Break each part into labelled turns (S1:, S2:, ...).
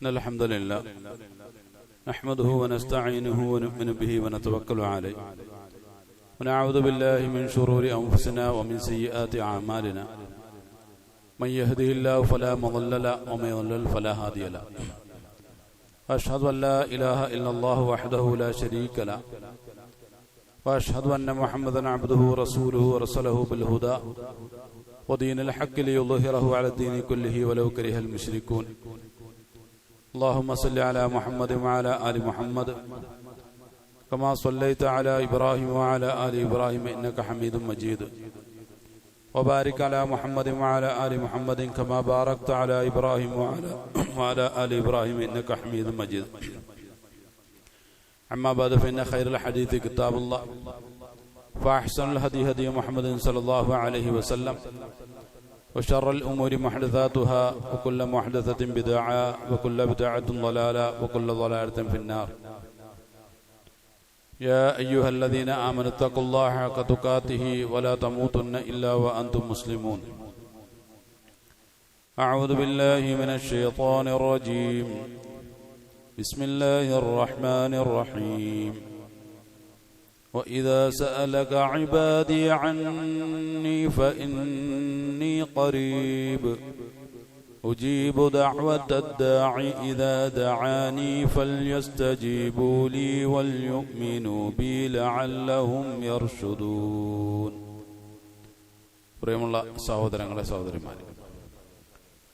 S1: الحمد لله نحمده ونستعينه ونؤمن به ونتوكل عليه ونعوذ بالله من شرور أنفسنا ومن سيئات أعمالنا من يهده الله فلا مضل له ومن يضلل فلا هادي له وأشهد أن لا إله إلا الله وحده لا شريك له وأشهد أن محمدا عبده ورسوله ورسله بالهدى ودين الحق ليظهره على الدين كله ولو كره المشركون اللهم صل على محمد وعلى آل محمد كما صليت على إبراهيم وعلى آل إبراهيم إنك حميد مجيد وبارك على محمد وعلى آل محمد كما باركت على إبراهيم وعلى آل إبراهيم إنك حميد مجيد أما بعد فإن خير الحديث كتاب الله فأحسن الهدي هدي محمد صلى الله عليه وسلم وشر الأمور محدثاتها وكل محدثة بدعة وكل بدعة ضلالة وكل ضلالة في النار يا أيها الذين آمنوا اتقوا الله حق تقاته ولا تموتن إلا وأنتم مسلمون أعوذ بالله من الشيطان الرجيم بسم الله الرحمن الرحيم وإذا سألك عبادي عني فإني قريب أجيب دعوة الداع إذا دعاني فليستجيبوا لي وليؤمنوا بي لعلهم يرشدون. പ്രിയമുള്ള സഹോദരങ്ങളെ സഹോദരിമാരെ,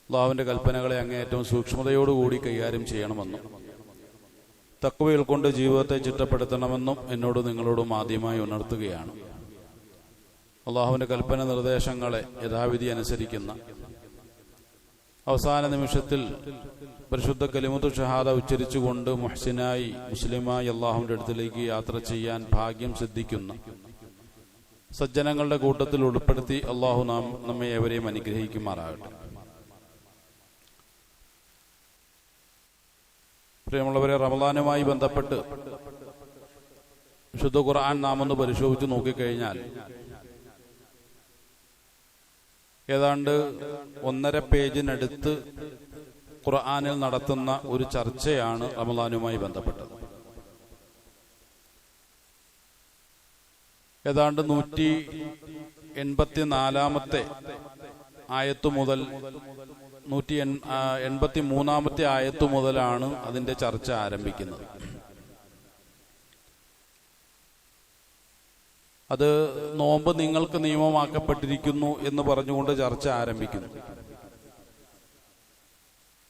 S1: അല്ലാഹുവിന്റെ കൽപ്പനകളെ അങ്ങേയറ്റം സൂക്ഷ്മതയോടുകൂടി കൈകാര്യം ചെയ്യണമെന്നും തഖ്വയിൽ കൊണ്ട് ജീവിതത്തെ ചിട്ടപ്പെടുത്തണമെന്നും എന്നോട് നിങ്ങളോടും ആദ്യമായി ഉണർത്തുകയാണ്. അല്ലാഹുവിന്റെ കൽപ്പന നിർദ്ദേശങ്ങളെ യഥാവിധി അനുസരിക്കുന്ന അവസാന നിമിഷത്തിൽ പരിശുദ്ധ കലിമത്തു ഷഹാദ ഉച്ചരിച്ചുകൊണ്ട് മുഹ്സിനായി മുസ്ലിമായി അല്ലാഹുവിന്റെ അടുത്തിലേക്ക് യാത്ര ചെയ്യാൻ ഭാഗ്യം സിദ്ധിക്കുന്ന സജ്ജനങ്ങളുടെ കൂട്ടത്തിൽ ഉൾപ്പെടുത്തി അല്ലാഹു നമ്മെ ഏവരെയും അനുഗ്രഹിക്കുമാറാകട്ടെ. പ്രിയമുള്ളവരെ, റമളാനുമായി ബന്ധപ്പെട്ട് വിശുദ്ധ ഖുർആൻ നാം ഒന്ന് പരിശോധിച്ച് നോക്കിക്കഴിഞ്ഞാൽ ഏതാണ്ട് 1.5 പേജിനടുത്ത് ഖുർആനിൽ നടത്തുന്ന ഒരു ചർച്ചയാണ് റമളാനുമായി ബന്ധപ്പെട്ടത്. ഏതാണ്ട് 184 ആയത്ത് മുതൽ 183 ആയത്ത് മുതലാണ് അതിന്റെ ചർച്ച ആരംഭിക്കുന്നത്. അത് നോമ്പ് നിങ്ങൾക്ക് നിയമമാക്കപ്പെട്ടിരിക്കുന്നു എന്ന് പറഞ്ഞുകൊണ്ട് ചർച്ച ആരംഭിക്കുന്നു.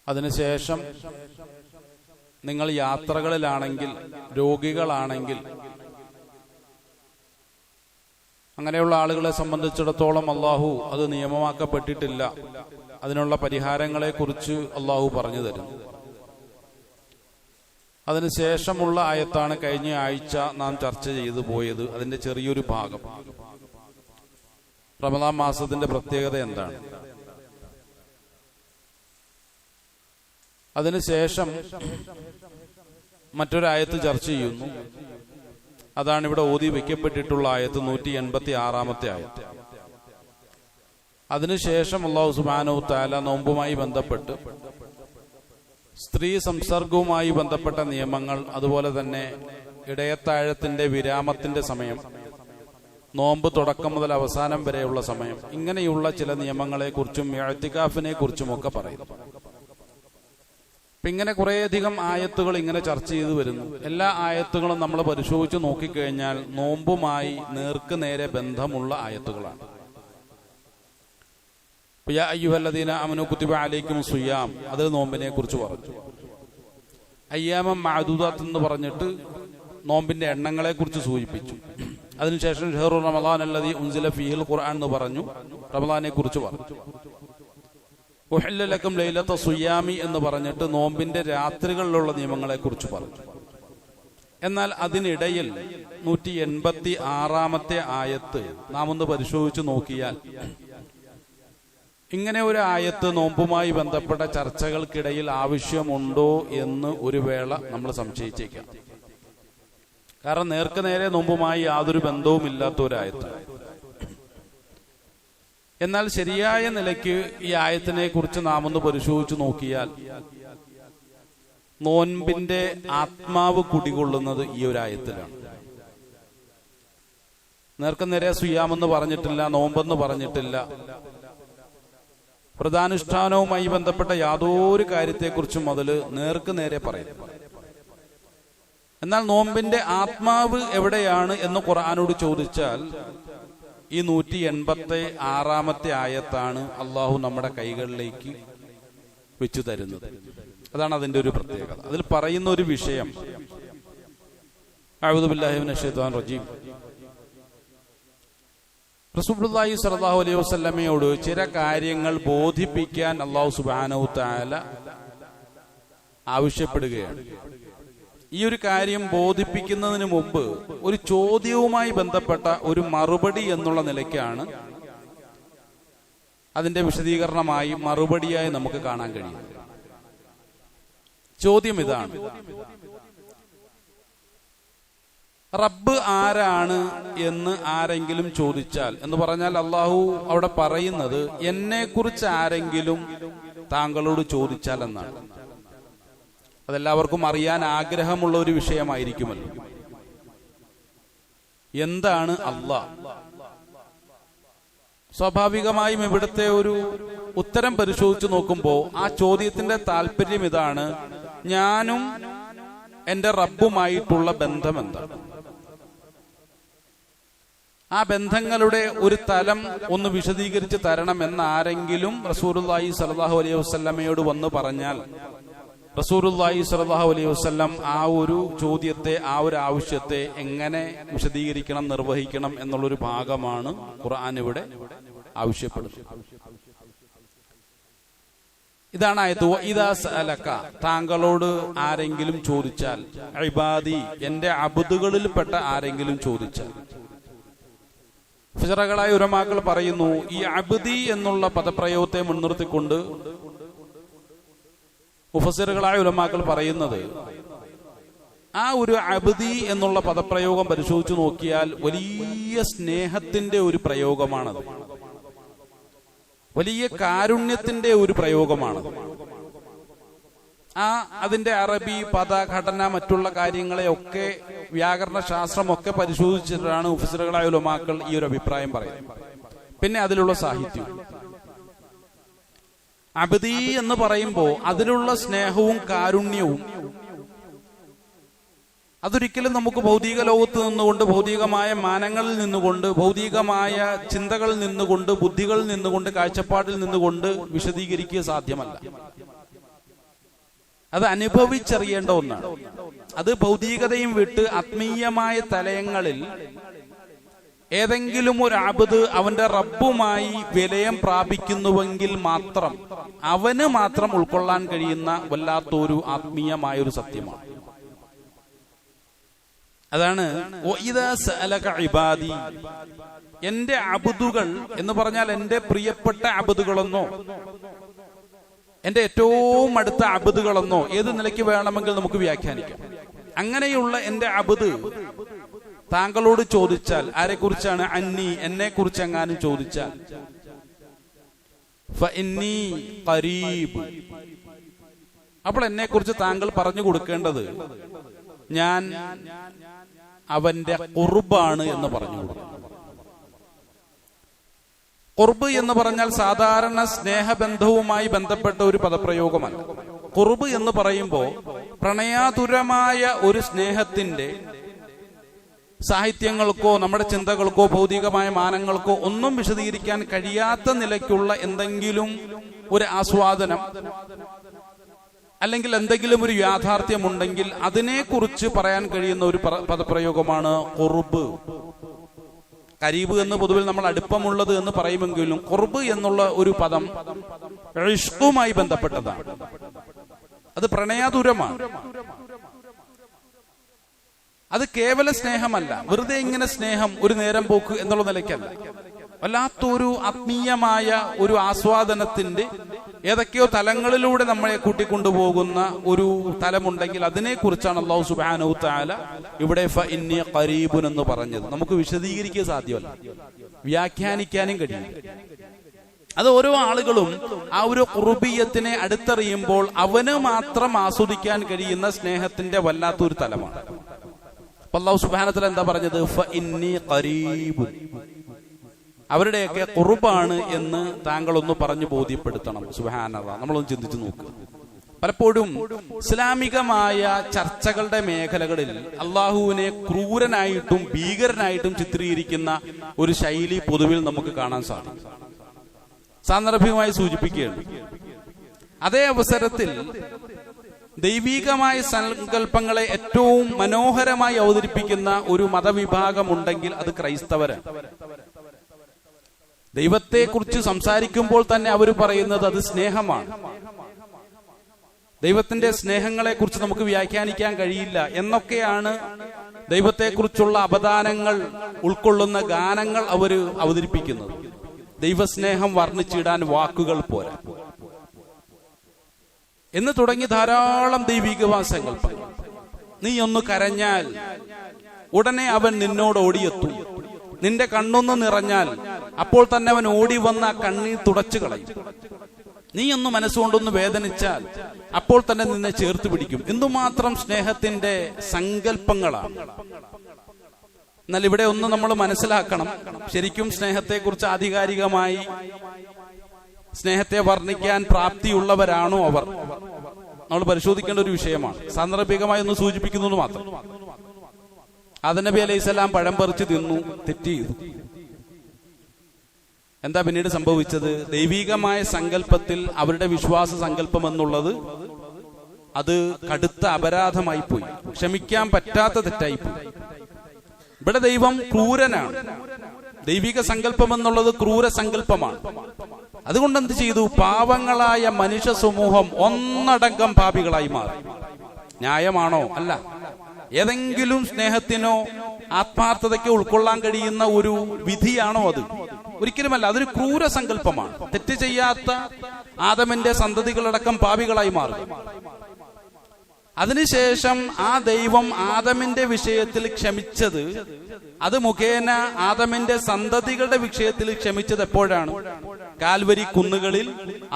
S1: അതിനുശേഷം നിങ്ങൾ യാത്രകളിലാണെങ്കിൽ, രോഗികളാണെങ്കിൽ, അങ്ങനെയുള്ള ആളുകളെ സംബന്ധിച്ചിടത്തോളം അല്ലാഹു അത് നിയമമാക്കപ്പെട്ടിട്ടില്ല, അതിനുള്ള പരിഹാരങ്ങളെ കുറിച്ച് അല്ലാഹു പറഞ്ഞു തരുന്നു. അതിനുശേഷമുള്ള ആയത്താണ് കഴിഞ്ഞ ആഴ്ച നാം ചർച്ച ചെയ്തു പോയത്. അതിന്റെ ചെറിയൊരു ഭാഗം, റമളാൻ മാസത്തിന്റെ പ്രത്യേകത എന്താണ്. അതിനുശേഷം മറ്റൊരായത്ത് ചർച്ച ചെയ്യുന്നു. അതാണ് ഇവിടെ ഓതി വെക്കപ്പെട്ടിട്ടുള്ള ആയത്ത്, 186 ആയത്ത്. അതിനുശേഷം അല്ലാഹു സുബ്ഹാനഹു തആല നോമ്പുമായി ബന്ധപ്പെട്ട് സ്ത്രീ സംസർഗവുമായി ബന്ധപ്പെട്ട നിയമങ്ങൾ, അതുപോലെ തന്നെ ഇടയത്താഴത്തിന്റെ വിരാമത്തിന്റെ സമയം, നോമ്പ് തുടക്കം മുതൽ അവസാനം വരെയുള്ള സമയം, ഇങ്ങനെയുള്ള ചില നിയമങ്ങളെ കുറിച്ചും ഇഅ്തികാഫിനെ കുറിച്ചുമൊക്കെ പറയുന്നു. ഇങ്ങനെ കുറേയധികം ആയത്തുകൾ ഇങ്ങനെ ചർച്ച ചെയ്തു വരുന്നു. എല്ലാ ആയത്തുകളും നമ്മൾ പരിശോധിച്ച് നോക്കിക്കഴിഞ്ഞാൽ നോമ്പുമായി നേർക്ക് നേരെ ബന്ധമുള്ള ആയത്തുകളാണ്. യാ അയ്യുഹല്ലദീന ആമനൂ കുതിബ അലൈക്കുമുസ് സിയാം, അത് നോമ്പിനെ കുറിച്ച് പറഞ്ഞു. അയ്യാമം മഅദൂദാത്ത് എന്ന് പറഞ്ഞിട്ട് നോമ്പിന്റെ എണ്ണങ്ങളെ കുറിച്ച് സൂചിപ്പിച്ചു. അതിനുശേഷം ഷഹ്റു റമളാൻ അല്ലദീ ഉൻസില ഫീഹിൽ ഖുർആൻ എന്ന് പറഞ്ഞു, റമളാനെ കുറിച്ച് പറഞ്ഞു. ഉഹില്ല ലക്കും ലൈലത്ത സിയാമി എന്ന് പറഞ്ഞിട്ട് നോമ്പിന്റെ രാത്രികളിലുള്ള നിയമങ്ങളെ കുറിച്ച് പറഞ്ഞു. എന്നാൽ അതിനിടയിൽ 186 ആയത്ത് നാം ഒന്ന് പരിശോധിച്ച് നോക്കിയാൽ, ഇങ്ങനെ ഒരു ആയത്ത് നോമ്പുമായി ബന്ധപ്പെട്ട ചർച്ചകൾക്കിടയിൽ ആവശ്യമുണ്ടോ എന്ന് ഒരു വേള നമ്മൾ സംശയിച്ചേക്കാം. കാരണം നേർക്ക് നേരെ നോമ്പുമായി യാതൊരു ബന്ധവുമില്ലാത്ത ഒരായത്ത്. എന്നാൽ ശരിയായ നിലയ്ക്ക് ഈ ആയത്തിനെ കുറിച്ച് നാം ഒന്ന് പരിശോധിച്ചു നോക്കിയാൽ നോൻപിന്റെ ആത്മാവ് കുടികൊള്ളുന്നത് ഈ ഒരു ആയത്തിലാണ്. നേർക്കുനേരെ സുയാമെന്ന് പറഞ്ഞിട്ടില്ല, നോമ്പെന്ന് പറഞ്ഞിട്ടില്ല. വ്രതാനുഷ്ഠാനവുമായി ബന്ധപ്പെട്ട യാതൊരു കാര്യത്തെക്കുറിച്ചും അതിൽ നേർക്കുനേരെ പറയും. എന്നാൽ നോമ്പിന്റെ ആത്മാവ് എവിടെയാണ് എന്ന് ഖുർആനോട് ചോദിച്ചാൽ ഈ 186 ആയത്താണ് അള്ളാഹു നമ്മുടെ കൈകളിലേക്ക് വെച്ചു തരുന്നത്. അതാണ് അതിന്റെ ഒരു പ്രത്യേകത. അതിൽ പറയുന്ന ഒരു വിഷയം, അഊദു ബില്ലാഹി മിനശ് ശൈത്വാനിർ റജീം, റസൂലുള്ളാഹി സ്വല്ലല്ലാഹു അലൈഹി വസല്ലമയോട് ചില കാര്യങ്ങൾ ബോധിപ്പിക്കാൻ അല്ലാഹു സുബ്ഹാനഹു തആല ആവശ്യപ്പെടുകയാണ്. ഈ ഒരു കാര്യം ബോധിപ്പിക്കുന്നതിന് മുമ്പ് ഒരു ചോദ്യവുമായി ബന്ധപ്പെട്ട ഒരു മറുപടി എന്നുള്ള നിലയ്ക്കാണ് അതിന്റെ വിശദീകരണമായി മറുപടിയായി നമുക്ക് കാണാൻ കഴിയും. ചോദ്യം ഇതാണ്: റബ്ബ് ആരാണ് എന്ന് ആരെങ്കിലും ചോദിച്ചാൽ, എന്ന് പറഞ്ഞാൽ അള്ളാഹു അവിടെ പറയുന്നത് എന്നെ കുറിച്ച് ആരെങ്കിലും താങ്കളോട് ചോദിച്ചാൽ എന്നാണ്. അതെല്ലാവർക്കും അറിയാൻ ആഗ്രഹമുള്ള ഒരു വിഷയമായിരിക്കുമല്ലോ. എന്താണ് അള്ളാഹ്? സ്വാഭാവികമായും ഇവിടുത്തെ ഒരു ഉത്തരം പരിശോധിച്ചു നോക്കുമ്പോൾ ആ ചോദ്യത്തിന്റെ താല്പര്യം ഇതാണ്: ഞാനും എന്റെ റബ്ബുമായിട്ടുള്ള ബന്ധം എന്താണ്? ആ ബന്ധങ്ങളുടെ ഒരു തലം ഒന്ന് വിശദീകരിച്ച് തരണം എന്ന് ആരെങ്കിലും റസൂലുള്ളാഹി സ്വല്ലല്ലാഹു അലൈഹി വസല്ലമയോട് വന്ന് പറഞ്ഞാൽ, റസൂലുള്ളാഹി സ്വല്ലല്ലാഹു അലൈഹി വസല്ലം ആ ഒരു ചോദ്യത്തെ, ആ ഒരു ആവശ്യത്തെ എങ്ങനെ വിശദീകരിക്കണം, നിർവഹിക്കണം എന്നുള്ളൊരു ഭാഗമാണ് ഖുർആൻ ഇവിടെ ആവശ്യപ്പെടുന്നത്. ഇതാണ് ആയത്ത്. ഇദാ സഅലക, താങ്കളോട് ആരെങ്കിലും ചോദിച്ചാൽ, ഇബാദി, എന്റെ അബ്ദുകളിൽപ്പെട്ട ആരെങ്കിലും ചോദിച്ചാൽ. ഫിഖറുകളായ ഉലമാക്കൾ പറയുന്നു, ഈ അബ്ദി എന്നുള്ള പദപ്രയോഗത്തെ മുൻനിർത്തിക്കൊണ്ട് മുഫസ്സിറുകളായ ഉലമാക്കൾ പറയുന്നത്, ആ ഒരു അബ്ദി എന്നുള്ള പദപ്രയോഗം പരിശോധിച്ചു നോക്കിയാൽ വലിയ സ്നേഹത്തിന്റെ ഒരു പ്രയോഗമാണത്, വലിയ കാരുണ്യത്തിന്റെ ഒരു പ്രയോഗമാണത്. അതിന്റെ അറബി പദഘടന, മറ്റുള്ള കാര്യങ്ങളെയൊക്കെ, വ്യാകരണ ശാസ്ത്രമൊക്കെ പരിശോധിച്ചിട്ടാണ് മുഫസ്സിറുകളായ ഉലമാക്കൾ ഈ ഒരു അഭിപ്രായം പറയുന്നത്. പിന്നെ അതിലുള്ള സാഹിത്യം, അബ്ദി എന്ന് പറയുമ്പോൾ അതിലുള്ള സ്നേഹവും കാരുണ്യവും അതൊരിക്കലും നമുക്ക് ഭൗതിക ലോകത്ത് നിന്നുകൊണ്ട്, ഭൗതികമായ മാനങ്ങളിൽ നിന്നുകൊണ്ട്, ഭൗതികമായ ചിന്തകളിൽ നിന്നുകൊണ്ട്, ബുദ്ധികളിൽ നിന്നുകൊണ്ട്, കാഴ്ചപ്പാടിൽ നിന്നുകൊണ്ട് വിശദീകരിക്കുക സാധ്യമല്ല. അത് അനുഭവിച്ചറിയേണ്ട ഒന്നാണ്. അത് ഭൗതികതയും വിട്ട് ആത്മീയമായ തലങ്ങളിൽ ഏതെങ്കിലും ഒരു അബ്ദ് അവന്റെ റബ്ബുമായി വിലയം പ്രാപിക്കുന്നുവെങ്കിൽ മാത്രം അവന് മാത്രം ഉൾക്കൊള്ളാൻ കഴിയുന്ന വല്ലാത്തൊരു ആത്മീയമായൊരു സത്യമാണ്. അതാണ് ഇദാ സഅലക ഇബാദി, എന്റെ അബ്ദുകൾ എന്ന് പറഞ്ഞാൽ എന്റെ പ്രിയപ്പെട്ട അബ്ദുകളെന്നോ എന്റെ ഏറ്റവും അടുത്ത അബ്ദുകളെന്നോ ഏത് നിലയ്ക്ക് വേണമെങ്കിൽ നമുക്ക് വ്യാഖ്യാനിക്കാം. അങ്ങനെയുള്ള എന്റെ അബ്ദ് താങ്കളോട് ചോദിച്ചാൽ, ആരെക്കുറിച്ചാണ്? അന്നി, എന്നെ കുറിച്ച് എങ്ങാനും ചോദിച്ചാൽ, ഫഇന്നി ഖരീബ്, അപ്പോൾ എന്നെ കുറിച്ച് താങ്കൾ പറഞ്ഞു കൊടുക്കേണ്ടത് ഞാൻ അവന്റെ ഖുർബാണ് എന്ന് പറഞ്ഞു കൊടുക്കും. ഖുർബ് എന്ന് പറഞ്ഞാൽ സാധാരണ സ്നേഹബന്ധവുമായി ബന്ധപ്പെട്ട ഒരു പദപ്രയോഗമല്ല. ഖുർബ് എന്ന് പറയുമ്പോൾ പ്രണയാതുരമായ ഒരു സ്നേഹത്തിന്റെ സാഹിത്യങ്ങൾക്കോ നമ്മുടെ ചിന്തകൾക്കോ ഭൗതികമായ മാനങ്ങൾക്കോ ഒന്നും വിശദീകരിക്കാൻ കഴിയാത്ത നിലയ്ക്കുള്ള എന്തെങ്കിലും ഒരു ആസ്വാദനം അല്ലെങ്കിൽ എന്തെങ്കിലും ഒരു യാഥാർത്ഥ്യമുണ്ടെങ്കിൽ അതിനെക്കുറിച്ച് പറയാൻ കഴിയുന്ന ഒരു പദപ്രയോഗമാണ് ഖുർബ്. കരീബ് എന്ന് പൊതുവിൽ നമ്മൾ അടുപ്പമുള്ളത് എന്ന് പറയുമെങ്കിലും ഖുർബ് എന്നുള്ള ഒരു പദം ഇഷ്കുമായി ബന്ധപ്പെട്ടതാണ്. അത് പ്രണയാതുരമാണ്. അത് കേവല സ്നേഹമല്ല, വെറുതെ ഇങ്ങനെ സ്നേഹം, ഒരു നേരം പോക്ക് എന്നുള്ള നിലയ്ക്കല്ല. വല്ലാത്തൊരു ആത്മീയമായ ഒരു ആസ്വാദനത്തിന്റെ ഏതൊക്കെയോ തലങ്ങളിലൂടെ നമ്മളെ കൂട്ടിക്കൊണ്ടുപോകുന്ന ഒരു തലമുണ്ടെങ്കിൽ അതിനെക്കുറിച്ചാണ് അല്ലാഹു സുബ്ഹാനഹു തആല ഇവിടെ ഫഇന്നി ഖരീബുൻ എന്ന് പറഞ്ഞത്. നമുക്ക് വിശദീകരിക്കാൻ സാധ്യമല്ല, വ്യാഖ്യാനിക്കാനും കഴിയില്ല. അത് ഓരോ ആളുകളും ആ ഒരു ഖുർബിയത്തിനെ അടുത്തറിയുമ്പോൾ അവന് മാത്രം ആസ്വദിക്കാൻ കഴിയുന്ന സ്നേഹത്തിന്റെ വല്ലാത്തൊരു തലമാണ്. അല്ലാഹു സുബ്ഹാനഹു വ തആല എന്താ പറഞ്ഞത്? ഫഇന്നി ഖരീബുൻ. അവരുടെയൊക്കെ ഖുർബാണ് എന്ന് താങ്കളൊന്ന് പറഞ്ഞു ബോധ്യപ്പെടുത്തണം. സുബ്ഹാനല്ലാഹ്. നമ്മളൊന്ന് ചിന്തിച്ചു നോക്കുക. പലപ്പോഴും ഇസ്ലാമികമായ ചർച്ചകളുടെ മേഖലകളിൽ അള്ളാഹുവിനെ ക്രൂരനായിട്ടും ഭീകരനായിട്ടും ചിത്രീകരിക്കുന്ന ഒരു ശൈലി പൊതുവിൽ നമുക്ക് കാണാൻ സാധിക്കും. സാന്ദർഭികമായി സൂചിപ്പിക്കുകയാണ്. അതേ അവസരത്തിൽ ദൈവികമായ സങ്കല്പങ്ങളെ ഏറ്റവും മനോഹരമായി അവതരിപ്പിക്കുന്ന ഒരു മതവിഭാഗമുണ്ടെങ്കിൽ അത് ക്രൈസ്തവരാണ്. ദൈവത്തെക്കുറിച്ച് സംസാരിക്കുമ്പോൾ തന്നെ അവർ പറയുന്നത് അത് സ്നേഹമാണ്. ദൈവത്തിന്റെ സ്നേഹങ്ങളെ കുറിച്ച് നമുക്ക് വ്യാഖ്യാനിക്കാൻ കഴിയില്ല എന്നൊക്കെയാണ് ദൈവത്തെക്കുറിച്ചുള്ള അപദാനങ്ങൾ ഉൾക്കൊള്ളുന്ന ഗാനങ്ങൾ അവർ അവതരിപ്പിക്കുന്നത്. ദൈവസ്നേഹം വർണ്ണിച്ചിടാൻ വാക്കുകൾ പോരാ എന്ന് തുടങ്ങി ധാരാളം ദൈവികമായ സങ്കല്പങ്ങൾ. നീ ഒന്ന് കരഞ്ഞാൽ ഉടനെ അവൻ നിന്നോട് ഓടിയെത്തും. നിന്റെ കണ്ണൊന്ന് നിറഞ്ഞാൽ അപ്പോൾ തന്നെ അവൻ ഓടി വന്ന കണ്ണീർ തുടച്ചു കളയും. നീ ഒന്ന് മനസ്സുകൊണ്ടൊന്ന് വേദനിച്ചാൽ അപ്പോൾ തന്നെ നിന്നെ ചേർത്ത് പിടിക്കും. എന്തുമാത്രം സ്നേഹത്തിന്റെ സങ്കല്പങ്ങളാണ്. എന്നാൽ ഇവിടെ ഒന്ന് നമ്മൾ മനസ്സിലാക്കണം, ശരിക്കും സ്നേഹത്തെക്കുറിച്ച് ആധികാരികമായി സ്നേഹത്തെ വർണ്ണിക്കാൻ പ്രാപ്തിയുള്ളവരാണോ അവർ? നമ്മൾ പരിശോധിക്കേണ്ട ഒരു വിഷയമാണ്. സാന്ദർഭികമായി ഒന്ന് സൂചിപ്പിക്കുന്നത് മാത്രം. ആദം നബി അലൈഹിസ്സലാം പഴം പറിച്ച് തിന്നു, തെറ്റ് ചെയ്തു. എന്താ പിന്നീട് സംഭവിച്ചത്? ദൈവികമായ സങ്കല്പത്തിൽ അവരുടെ വിശ്വാസ സങ്കല്പം എന്നുള്ളത് അത് കടുത്ത അപരാധമായി പോയി, ക്ഷമിക്കാൻ പറ്റാത്ത തെറ്റായി പോയി. ഇവിടെ ദൈവം ക്രൂരനാണ്. ദൈവിക സങ്കല്പം എന്നുള്ളത് ക്രൂര സങ്കല്പമാണ്. അതുകൊണ്ട് എന്ത് ചെയ്തു? പാവങ്ങളായ മനുഷ്യ സമൂഹം ഒന്നടങ്കം പാപികളായി മാറി. ന്യായമാണോ? അല്ല. ഏതെങ്കിലും സ്നേഹത്തിനോ ആത്മാർത്ഥതയ്ക്കോ ഉൾക്കൊള്ളാൻ കഴിയുന്ന ഒരു വിധിയാണോ അത്? ഒരിക്കലുമല്ല. അതൊരു ക്രൂര സങ്കല്പമാണ്. തെറ്റ് ചെയ്യാത്ത ആദമിന്റെ സന്തതികളടക്കം പാപികളായി മാറി. അതിനുശേഷം ആ ദൈവം ആദമിന്റെ വിഷയത്തിൽ ക്ഷമിച്ചത്, അത് മുഖേന ആദമിന്റെ സന്തതികളുടെ വിഷയത്തിൽ ക്ഷമിച്ചത് എപ്പോഴാണ്? കാൽവരി കുന്നുകളിൽ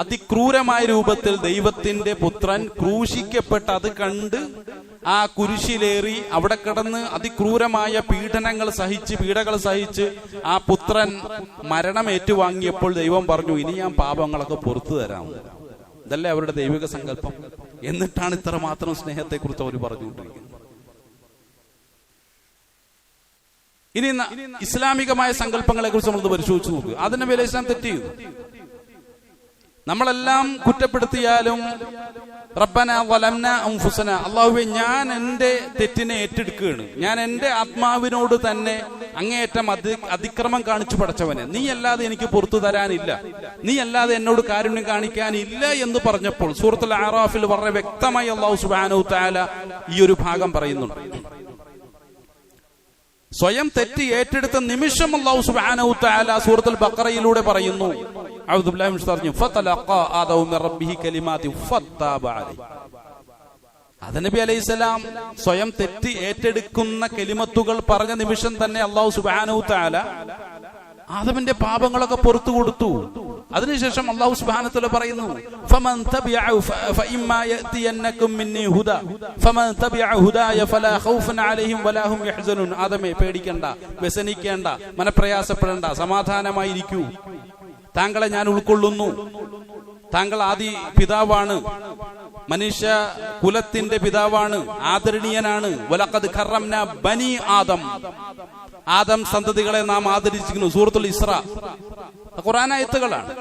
S1: അതിക്രൂരമായ രൂപത്തിൽ ദൈവത്തിന്റെ പുത്രൻ ക്രൂശിക്കപ്പെട്ട് അത് കണ്ട് ആ കുരിശിലേറി അവിടെ കിടന്ന് അതിക്രൂരമായ പീഡകൾ സഹിച്ച് ആ പുത്രൻ മരണം ഏറ്റുവാങ്ങിയപ്പോൾ ദൈവം പറഞ്ഞു, ഇനി ഞാൻ പാപങ്ങളൊക്കെ പുറത്തു തരാം. ഇതല്ലേ അവരുടെ ദൈവിക സങ്കല്പം. എന്നിട്ടാണ് ഇത്ര മാത്രം സ്നേഹത്തെ കുറിച്ച് അവർ പറഞ്ഞുകൊണ്ടിരിക്കുന്നത്. ഇനി ഇസ്ലാമികമായ സങ്കല്പങ്ങളെ കുറിച്ച് നമ്മൾ പരിശോധിച്ച് നോക്കുക. അതിനെ വില ഇസ്ലാം തെറ്റ് ചെയ്തു. നമ്മളെല്ലാം കുറ്റപ്പെടുത്തിയാലും റബ്ബന വലംന അൻഫുസന, അല്ലാഹുവേ ഞാൻ എന്റെ തെറ്റിനെ ഏറ്റെടുക്കുകയാണ്. ഞാൻ എന്റെ ആത്മാവിനോട് തന്നെ അങ്ങേയറ്റം അതിക്രമം കാണിച്ചു പടച്ചവനെ, നീ അല്ലാതെ എനിക്ക് പുറത്തു തരാനില്ല, നീ അല്ലാതെ എന്നോട് കാരുണ്യം കാണിക്കാനില്ല എന്ന് പറഞ്ഞപ്പോൾ സൂറത്തുൽ അറാഫിൽ വളരെ വ്യക്തമായി അല്ലാഹു സുബ്ഹാനഹു തആല ഈ ഒരു ഭാഗം പറയുന്നുണ്ട്. സ്വയം തെറ്റ് ഏറ്റെടുത്ത നിമിഷം അല്ലാഹു സുബ്ഹാനഹു തആല സൂറത്തുൽ ബഖറയിലൂടെ പറയുന്നു, അഊദു ബില്ലാഹി മിനശ് ശൈത്വാനിർ റജീം, ഫതലഖാ ആദമു മിർ റബ്ബിഹി കലിമാതിൻ ഫത്താബ അലൈഹി. ആദം നബി അലൈഹിസ്സലാം സ്വയം തെറ്റ് ഏറ്റെടുക്കുന്ന കലിമത്തുകൾ പറഞ്ഞ നിമിഷം തന്നെ അല്ലാഹു സുബ്ഹാനഹു തആല ആദമിന്റെ പാപങ്ങളൊക്കെ പുറത്തു കൊടുത്തു. അതിനുശേഷം അല്ലാഹു സുബ്ഹാനഹു വ തആല പറയുന്നു, ഫമൻ തബിഅ ഫഇമ്മാ യഅതിയന്നകും മിന്നി ഹുദാ ഫമൻ തബിഅ ഹുദായ ഫലാ ഖൗഫുൻ അലൈഹിം വലാ ഹും യഹ്സനൂൻ. ആദമേ, പേടിക്കണ്ട, വ്യസനിക്കേണ്ട, മനപ്രയാസപ്പെടേണ്ട, സമാധാനമായിരിക്കൂ. താങ്കളെ ഞാൻ ഉൾക്കൊള്ളുന്നു. താങ്കൾ ആദി പിതാവാണ്, മനുഷ്യ കുലത്തിന്റെ പിതാവാണ്, ആദരണീയനാണ്. വലഖദ് കറംനാ ബനി ആദം, ആദം സന്തതികളെ നാം ആദരിച്ചിരിക്കുന്നു. സൂറത്തുൽ ഇസ്രാ, ഖുർആൻ ആയത്തുകളാണ്.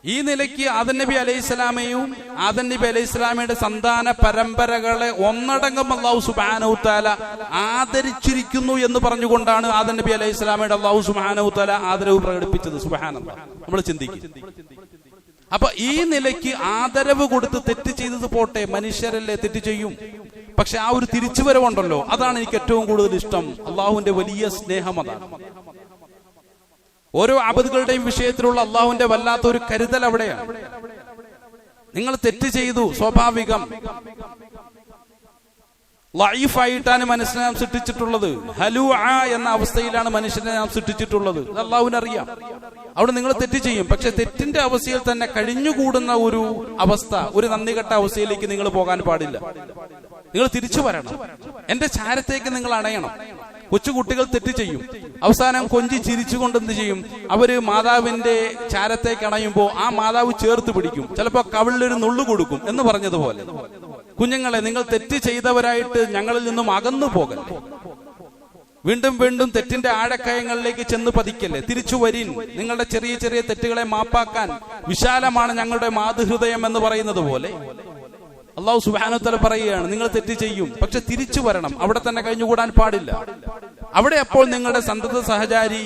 S1: ഈ നിലയ്ക്ക് ആദം നബി അലൈഹിസ്സലാമയും ആദം നബി അലൈഹിസ്സലാമയുടെ സന്താന പരമ്പരകളെ ഒന്നടങ്കം അല്ലാഹു സുബ്ഹാനഹു തആല ആദരിച്ചിരിക്കുന്നു എന്ന് പറഞ്ഞുകൊണ്ടാണ് ആദം നബി അലൈഹിസ്സലാമയുടെ അല്ലാഹു സുബ്ഹാനഹു തആല ആദരവ് പ്രകടിപ്പിച്ചത്. സുബ്ഹാനല്ലാഹ്. നമ്മൾ ചിന്തിക്കും. അപ്പൊ ഈ നിലയ്ക്ക് ആദരവ് കൊടുത്ത് തെറ്റ് ചെയ്തത് പോട്ടെ, മനുഷ്യരല്ലേ, തെറ്റ് ചെയ്യും. പക്ഷെ ആ ഒരു തിരിച്ചുവരവുണ്ടല്ലോ, അതാണ് എനിക്ക് ഏറ്റവും കൂടുതൽ ഇഷ്ടം. അള്ളാഹുവിന്റെ വലിയ സ്നേഹം അതാണ്. ഓരോ അബദുകളുടെയും വിഷയത്തിലുള്ള അള്ളാഹുവിന്റെ വല്ലാത്ത ഒരു കരുതൽ അവിടെയാണ്. നിങ്ങൾ തെറ്റ് ചെയ്തു, സ്വാഭാവികം. ലൈഫായിട്ടാണ് മനുഷ്യനെ നാം സൃഷ്ടിച്ചിട്ടുള്ളത്. ഹലൂഅ എന്ന അവസ്ഥയിലാണ് മനുഷ്യനെ നാം സൃഷ്ടിച്ചിട്ടുള്ളത്. അത് അള്ളാഹുവിനറിയാം. അവിടെ നിങ്ങൾ തെറ്റ് ചെയ്യും, പക്ഷെ തെറ്റിന്റെ അവസ്ഥയിൽ തന്നെ കഴിഞ്ഞുകൂടുന്ന ഒരു അവസ്ഥ, ഒരു നന്ദികെട്ട അവസ്ഥയിലേക്ക് നിങ്ങൾ പോകാൻ പാടില്ല. നിങ്ങൾ തിരിച്ചു വരണം. എന്റെ ചാരത്തേക്ക് നിങ്ങൾ അണയണം. കൊച്ചുകുട്ടികൾ തെറ്റ് ചെയ്യും, അവസാനം കൊഞ്ചി ചിരിച്ചുകൊണ്ട് എന്ത് ചെയ്യും? അവര് മാതാവിന്റെ ചാരത്തേക്ക് അണയുമ്പോൾ ആ മാതാവ് ചേർത്ത് പിടിക്കും, ചിലപ്പോ കവിളിലൊരു നുള്ളു കൊടുക്കും എന്ന് പറഞ്ഞതുപോലെ. കുഞ്ഞുങ്ങളെ, നിങ്ങൾ തെറ്റ് ചെയ്തവരായിട്ട് ഞങ്ങളിൽ നിന്നും അകന്നു പോകല്ലേ. വീണ്ടും വീണ്ടും തെറ്റിന്റെ ആഴക്കയങ്ങളിലേക്ക് ചെന്ന് പതിക്കല്ലേ. തിരിച്ചു വരിൻ. നിങ്ങളുടെ ചെറിയ ചെറിയ തെറ്റുകളെ മാപ്പാക്കാൻ വിശാലമാണ് ഞങ്ങളുടെ മാതൃഹൃദയം എന്ന് പറയുന്നത് പോലെ അല്ലാഹു സുബ്ഹാനഹു വ തആല പറയുകയാണ്, നിങ്ങൾ തെറ്റ് ചെയ്യും, പക്ഷെ തിരിച്ചു വരണം. അവിടെ തന്നെ കഴിഞ്ഞുകൂടാൻ പാടില്ല. അവിടെ അപ്പോൾ നിങ്ങളുടെ സന്തത സഹചാരി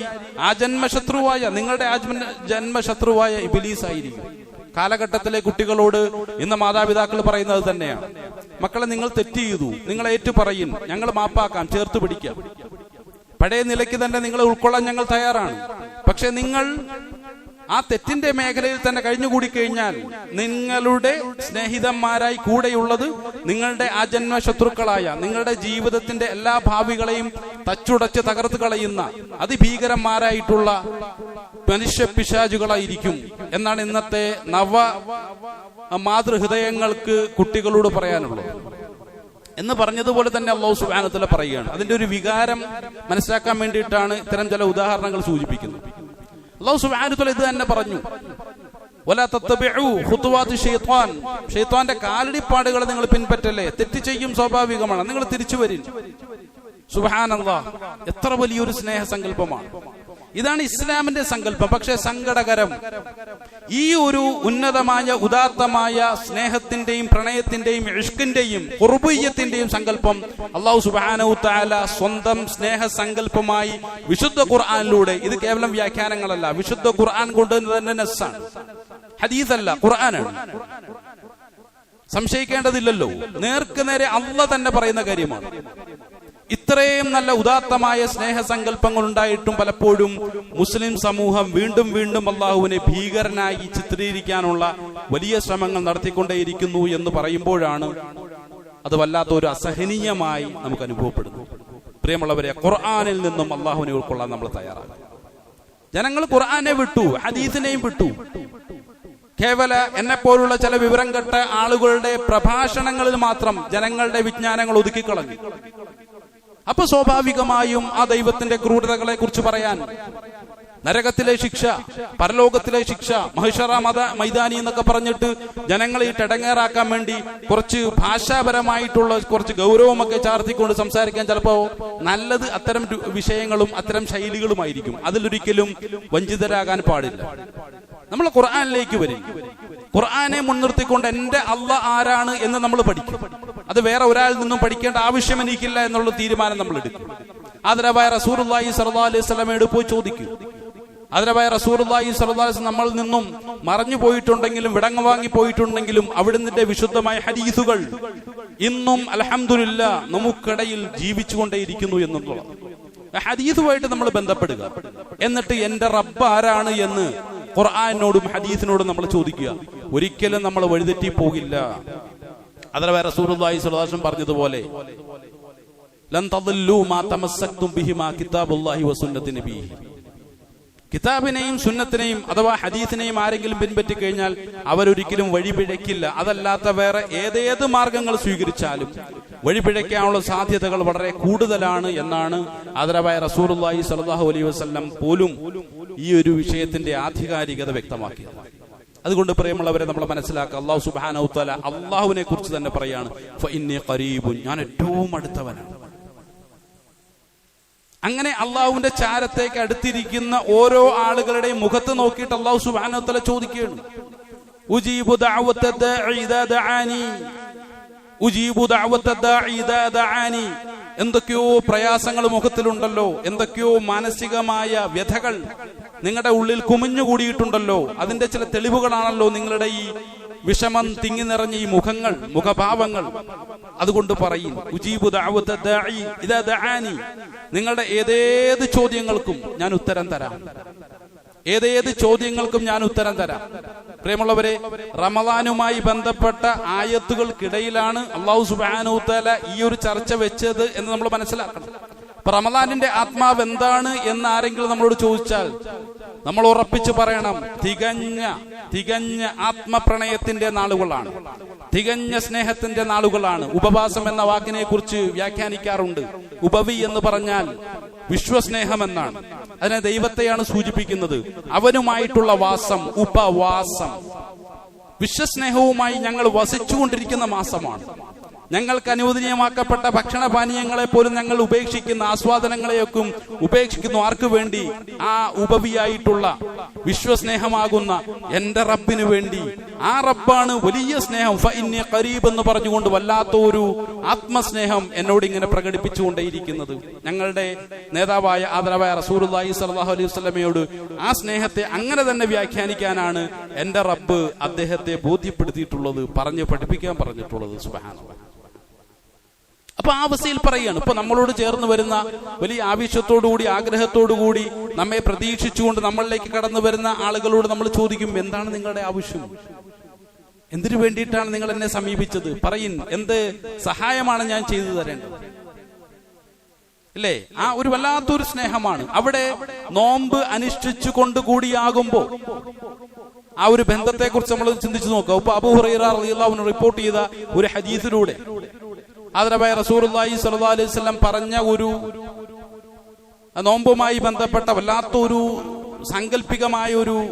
S1: ആജന്മശത്രുവായ, നിങ്ങളുടെ ജന്മശത്രുവായ ഇബ്ലീസ് ആയിരിക്കും. കാലഘട്ടത്തിലെ കുട്ടികളോട് ഇന്ന് മാതാപിതാക്കൾ പറയുന്നത് തന്നെയാണ്, മക്കളെ നിങ്ങൾ തെറ്റ് ചെയ്തു, നിങ്ങൾ ഏറ്റു പറയും, ഞങ്ങൾ മാപ്പാക്കാം, ചേർത്ത് പിടിക്കാം. പഴയ നിലയ്ക്ക് തന്നെ നിങ്ങളെ ഉൾക്കൊള്ളാൻ ഞങ്ങൾ തയ്യാറാണ്. പക്ഷെ നിങ്ങൾ ആ തെറ്റിന്റെ മേഖലയിൽ തന്നെ കഴിഞ്ഞുകൂടി കഴിഞ്ഞാൽ നിങ്ങളുടെ സ്നേഹിതന്മാരായി കൂടെയുള്ളത് നിങ്ങളുടെ ആ ജന്മശത്രുക്കളായ, നിങ്ങളുടെ ജീവിതത്തിന്റെ എല്ലാ ഭാവികളെയും തച്ചുടച്ച് തകർത്ത് കളയുന്ന അതിഭീകരന്മാരായിട്ടുള്ള മനുഷ്യപിശാചുകളായിരിക്കും എന്നാണ് ഇന്നത്തെ നവ മാതൃഹൃദയങ്ങൾക്ക് കുട്ടികളോട് പറയാനുള്ളത്. എന്ന് പറഞ്ഞതുപോലെ തന്നെ അല്ലാഹു സുബ്ഹാനഹു വ തആല പറയുകയാണ്. അതിന്റെ ഒരു വികാരം മനസ്സിലാക്കാൻ വേണ്ടിയിട്ടാണ് ഇത്തരം ചില ഉദാഹരണങ്ങൾ സൂചിപ്പിക്കുന്നത്. അല്ലാഹു സുബ്ഹാനഹു വ തആല ഇത് തന്നെ പറഞ്ഞു, വലാ തത്തബിഉ ഖുതുവാതി ശൈത്താൻ, ശൈത്താന്റെ കാലടിപ്പാടുകൾ നിങ്ങൾ പിൻപറ്റല്ലേ. തെറ്റ് ചെയ്യും, സ്വാഭാവികമാണ്, നിങ്ങൾ തിരിച്ചു വരിൻ. സുബ്ഹാനല്ലാഹ്, എത്ര വലിയൊരു സ്നേഹസങ്കല്പമാണ്. ഇതാണ് ഇസ്ലാമിന്റെ സങ്കല്പം. പക്ഷെ സങ്കടകരം, ഈ ഒരു ഉന്നതമായ ഉദാത്തമായ സ്നേഹത്തിന്റെയും പ്രണയത്തിന്റെയും ഇഷ്കിന്റെയും ഖുർബിയ്യത്തിന്റെയും സങ്കല്പം അല്ലാഹു സുബ്ഹാനഹു വ തആല സ്വന്തം സ്നേഹ സങ്കല്പമായി വിശുദ്ധ ഖുർആനിലൂടെ, ഇത് കേവലം വ്യാഖ്യാനങ്ങളല്ല, വിശുദ്ധ ഖുർആൻ കൊണ്ട് തന്നെ നസ്സാണ്, ഹദീസല്ല, ഖുർആനാണ്. സംശയിക്കേണ്ടതില്ലല്ലോ. നേർക്ക് നേരെ അല്ലാഹ് തന്നെ പറയുന്ന കാര്യമാണ്. ഇത്രയും നല്ല ഉദാത്തമായ സ്നേഹസങ്കല്പങ്ങൾ ഉണ്ടായിട്ടും പലപ്പോഴും മുസ്ലിം സമൂഹം വീണ്ടും വീണ്ടും അള്ളാഹുവിനെ ഭീകരനായി ചിത്രീകരിക്കാനുള്ള വലിയ ശ്രമങ്ങൾ നടത്തിക്കൊണ്ടേയിരിക്കുന്നു എന്ന് പറയുമ്പോഴാണ് അത് വല്ലാത്ത ഒരു അസഹനീയമായി നമുക്ക് അനുഭവപ്പെടുന്നു. പ്രിയമുള്ളവരെ, ഖുർആനിൽ നിന്നും അള്ളാഹുവിനെ ഉൾക്കൊള്ളാൻ നമ്മൾ തയ്യാറാണ്. ജനങ്ങൾ ഖുർആനെ വിട്ടു, ഹദീസിനെയും വിട്ടു. കേവല എന്നെപ്പോലുള്ള ചില വിവരം കെട്ട ആളുകളുടെ പ്രഭാഷണങ്ങളിൽ മാത്രം ജനങ്ങളുടെ വിജ്ഞാനങ്ങൾ ഒതുക്കിക്കളഞ്ഞു. അപ്പൊ സ്വാഭാവികമായും ആ ദൈവത്തിന്റെ ക്രൂരതകളെ കുറിച്ച് പറയാൻ, നരകത്തിലെ ശിക്ഷ, പരലോകത്തിലെ ശിക്ഷ, മഹ്ശറ മൈതാനി എന്നൊക്കെ പറഞ്ഞിട്ട് ജനങ്ങളെ ഇട്ടടങ്ങേറാക്കാൻ വേണ്ടി കുറച്ച് ഭാഷാപരമായിട്ടുള്ള കുറച്ച് ഗൗരവമൊക്കെ ചാർത്തിക്കൊണ്ട് സംസാരിക്കാൻ ചിലപ്പോ നല്ലത് അത്തരം വിഷയങ്ങളും അത്തരം ശൈലികളുമായിരിക്കും. അതിലൊരിക്കലും വഞ്ചിതരാകാൻ പാടില്ല. നമ്മൾ ഖുർആനിലേക്ക് വരും. ഖുർആനെ മുൻനിർത്തിക്കൊണ്ട് എന്റെ അല്ലാഹ് ആരാണ് എന്ന് നമ്മൾ പഠിക്കും. അത് വേറെ ഒരാളിൽ നിന്നും പഠിക്കേണ്ട ആവശ്യം എനിക്കില്ല എന്നുള്ള തീരുമാനം നമ്മൾ എടുക്കും. ആദരവായ റസൂലുള്ളാഹി സ്വല്ലല്ലാഹു അലൈഹി വസല്ലമയോട് പോയി ചോദിക്കും. ആദരവായ റസൂലുള്ളാഹി സ്വല്ലല്ലാഹു അലൈഹി വസല്ലം നമ്മളിൽ നിന്നും മറഞ്ഞു പോയിട്ടുണ്ടെങ്കിലും വിടങ്ങ് വാങ്ങി പോയിട്ടുണ്ടെങ്കിലും അവിടുത്തെ വിശുദ്ധമായ ഹദീസുകൾ ഇന്നും അൽഹംദുലില്ലാഹ് നമുക്കിടയിൽ ജീവിച്ചുകൊണ്ടേയിരിക്കുന്നു എന്നുള്ളത്. ഹദീസുമായിട്ട് നമ്മൾ ബന്ധപ്പെടുക. എന്നിട്ട് എന്റെ റബ്ബ് ആരാണ് എന്ന് ഖുർആനോടും ഹദീസിനോടും നമ്മൾ ചോദിക്കുക. ഒരിക്കലും നമ്മൾ വഴിതെറ്റി പോകില്ല. അതേപോലെ റസൂലുള്ളാഹി സ്വല്ലല്ലാഹു അലൈഹി വസല്ലം പറഞ്ഞതുപോലെ ലൻ തദല്ലു മാ തമസ്സക്തും ബിഹിമാ കിതാബുല്ലാഹി വസുന്നത്തി നബിഹി, കിതാബിനെയും സുന്നത്തിനെയും അഥവാ ഹദീസിനെയും ആരെങ്കിലും പിൻപറ്റി കഴിഞ്ഞാൽ അവരൊരിക്കലും വഴിപിഴക്കില്ല. അതല്ലാത്ത വേറെ ഏതേത് മാർഗങ്ങൾ സ്വീകരിച്ചാലും വഴിപിഴയ്ക്കാനുള്ള സാധ്യതകൾ വളരെ കൂടുതലാണ് എന്നാണ് ആദരവായ റസൂലുള്ളാഹി സ്വല്ലല്ലാഹു അലൈഹി വസല്ലം പോലും ഈ ഒരു വിഷയത്തിന്റെ ആധികാരികത വ്യക്തമാക്കിയത്. അതുകൊണ്ട് പ്രിയമുള്ളവരെ, നമ്മൾ മനസ്സിലാക്കുക, അല്ലാഹു സുബ്ഹാനഹു വ തആല അല്ലാഹുവിനെ കുറിച്ച് തന്നെ പറയാണ്, ഫഇന്നി ഖരീബുൻ, ഞാൻ ഏറ്റവും അടുത്തവനാണ്. അങ്ങനെ അള്ളാഹുവിന്റെ ചാരത്തേക്ക് അടുത്തിരിക്കുന്ന ഓരോ ആളുകളുടെയും മുഖത്ത് നോക്കിയിട്ട് അല്ലാഹു സുബ്ഹാനഹു വ തആല ചോദിക്കുകയാണ്, ഉജീബു ദഅവത ദാഇ ഇദാ ദഅാനി, ഉജീബു ദഅവത ദാഇ ഇദാ ദഅാനി. എന്തൊക്കെയോ പ്രയാസങ്ങൾ മുഖത്തിലുണ്ടല്ലോ, എന്തൊക്കെയോ മാനസികമായ വ്യഥകൾ നിങ്ങളുടെ ഉള്ളിൽ കുമിഞ്ഞുകൂടിയിട്ടുണ്ടല്ലോ. അതിന്റെ ചില തെളിവുകളാണല്ലോ നിങ്ങളുടെ ഈ വിഷമം തിങ്ങി നിറഞ്ഞ ഈ മുഖങ്ങൾ, മുഖഭാവങ്ങൾ. അതുകൊണ്ട് പറയും, ഉജീബു ദഅവത ദാഇ ഇദാ ദഅാനി, നിങ്ങളുടെ ഏതേത് ചോദ്യങ്ങൾക്കും ഞാൻ ഉത്തരം തരാം. ഏതേത് ചോദ്യങ്ങൾക്കും ഞാൻ ഉത്തരം തരാം. പ്രിയമുള്ളവരെ, റമദാനുമായി ബന്ധപ്പെട്ട ആയത്തുകൾക്കിടയിലാണ് അല്ലാഹു സുബ്ഹാനഹു തആല ഈ ഒരു ചർച്ച വെച്ചത് എന്ന് നമ്മൾ മനസ്സിലാക്കണം. അപ്പൊ റമദാനിന്റെ ആത്മാവ് എന്താണ് എന്ന് ആരെങ്കിലും നമ്മളോട് ചോദിച്ചാൽ നമ്മൾ ഉറപ്പിച്ചു പറയണം, തികഞ്ഞ ആത്മപ്രണയത്തിന്റെ നാളുകളാണ്, തികഞ്ഞ സ്നേഹത്തിന്റെ നാളുകളാണ്. ഉപവാസം എന്ന വാക്കിനെ കുറിച്ച് വ്യാഖ്യാനിക്കാറുണ്ട്. ഉപവി എന്ന് പറഞ്ഞാൽ വിശ്വസ്നേഹം എന്നാണ്. അതിനെ ദൈവത്തെയാണ് സൂചിപ്പിക്കുന്നത്. അവനുമായിട്ടുള്ള വാസം, ഉപവാസം. വിശ്വസ്നേഹവുമായി ഞങ്ങൾ വസിച്ചുകൊണ്ടിരിക്കുന്ന മാസമാണ്. ഞങ്ങൾക്ക് അനുവദനീയമാക്കപ്പെട്ട ഭക്ഷണപാനീയങ്ങളെ പോലും ഞങ്ങൾ ഉപേക്ഷിക്കുന്ന, ആസ്വാദനങ്ങളെയൊക്കെ ഉപേക്ഷിക്കുന്നു. ആർക്കു വേണ്ടി? ആ ഉപവിയായിട്ടുള്ള വിശ്വസ്നേഹമാകുന്ന എന്റെ റബ്ബിന് വേണ്ടി. ആ റബ്ബാണ് വലിയ സ്നേഹം. ഫഇന്നി ഖരീബ് എന്ന് പറഞ്ഞുകൊണ്ട് വല്ലാത്ത ഒരു ആത്മസ്നേഹം എന്നോട് ഇങ്ങനെ പ്രകടിപ്പിച്ചുകൊണ്ടേയിരിക്കുന്നത്. ഞങ്ങളുടെ നേതാവായ ആദരവായ റസൂലുള്ളാഹി സ്വല്ലല്ലാഹു അലൈഹി വസല്ലമയോട് ആ സ്നേഹത്തെ അങ്ങനെ തന്നെ വ്യാഖ്യാനിക്കാനാണ് എന്റെ റബ്ബ് അദ്ദേഹത്തെ ബോധ്യപ്പെടുത്തിയിട്ടുള്ളത്, പഠിപ്പിക്കാൻ പറഞ്ഞിട്ടുള്ളത്. സുബ്ഹാനല്ലാഹ്. അപ്പൊ ആ അവസ്ഥയിൽ പറയാണ്, ഇപ്പൊ നമ്മളോട് ചേർന്ന് വരുന്ന വലിയ ആവേശത്തോടുകൂടി, ആഗ്രഹത്തോടുകൂടി നമ്മെ പ്രതീക്ഷിച്ചുകൊണ്ട് നമ്മളിലേക്ക് കടന്നു വരുന്ന ആളുകളോട് നമ്മൾ ചോദിക്കും, എന്താണ് നിങ്ങളുടെ ആവശ്യം? എന്തിനു വേണ്ടിയിട്ടാണ് നിങ്ങൾ എന്നെ സമീപിച്ചത്? പറയിൻ, എന്ത് സഹായമാണ് ഞാൻ ചെയ്തു തരേണ്ടത്? അല്ലേ? ആ ഒരു വല്ലാത്തൊരു സ്നേഹമാണ്. അവിടെ നോമ്പ് അനുഷ്ഠിച്ചു കൊണ്ടുകൂടിയാകുമ്പോ ആ ഒരു ബന്ധത്തെ കുറിച്ച് നമ്മൾ ചിന്തിച്ചു നോക്കാം. ഇപ്പൊ അബൂ ഹുറൈറ റളിയല്ലാഹു അൻഹു റിപ്പോർട്ട് ചെയ്ത ഒരു ഹദീസിലൂടെ ആദരവായ റസൂലുള്ളാഹി സ്വല്ലല്ലാഹു അലൈഹി വസല്ലം പറഞ്ഞ ഒരു നോമ്പുമായി ബന്ധപ്പെട്ട വല്ലാത്തൊരു സാങ്കല്പികമായ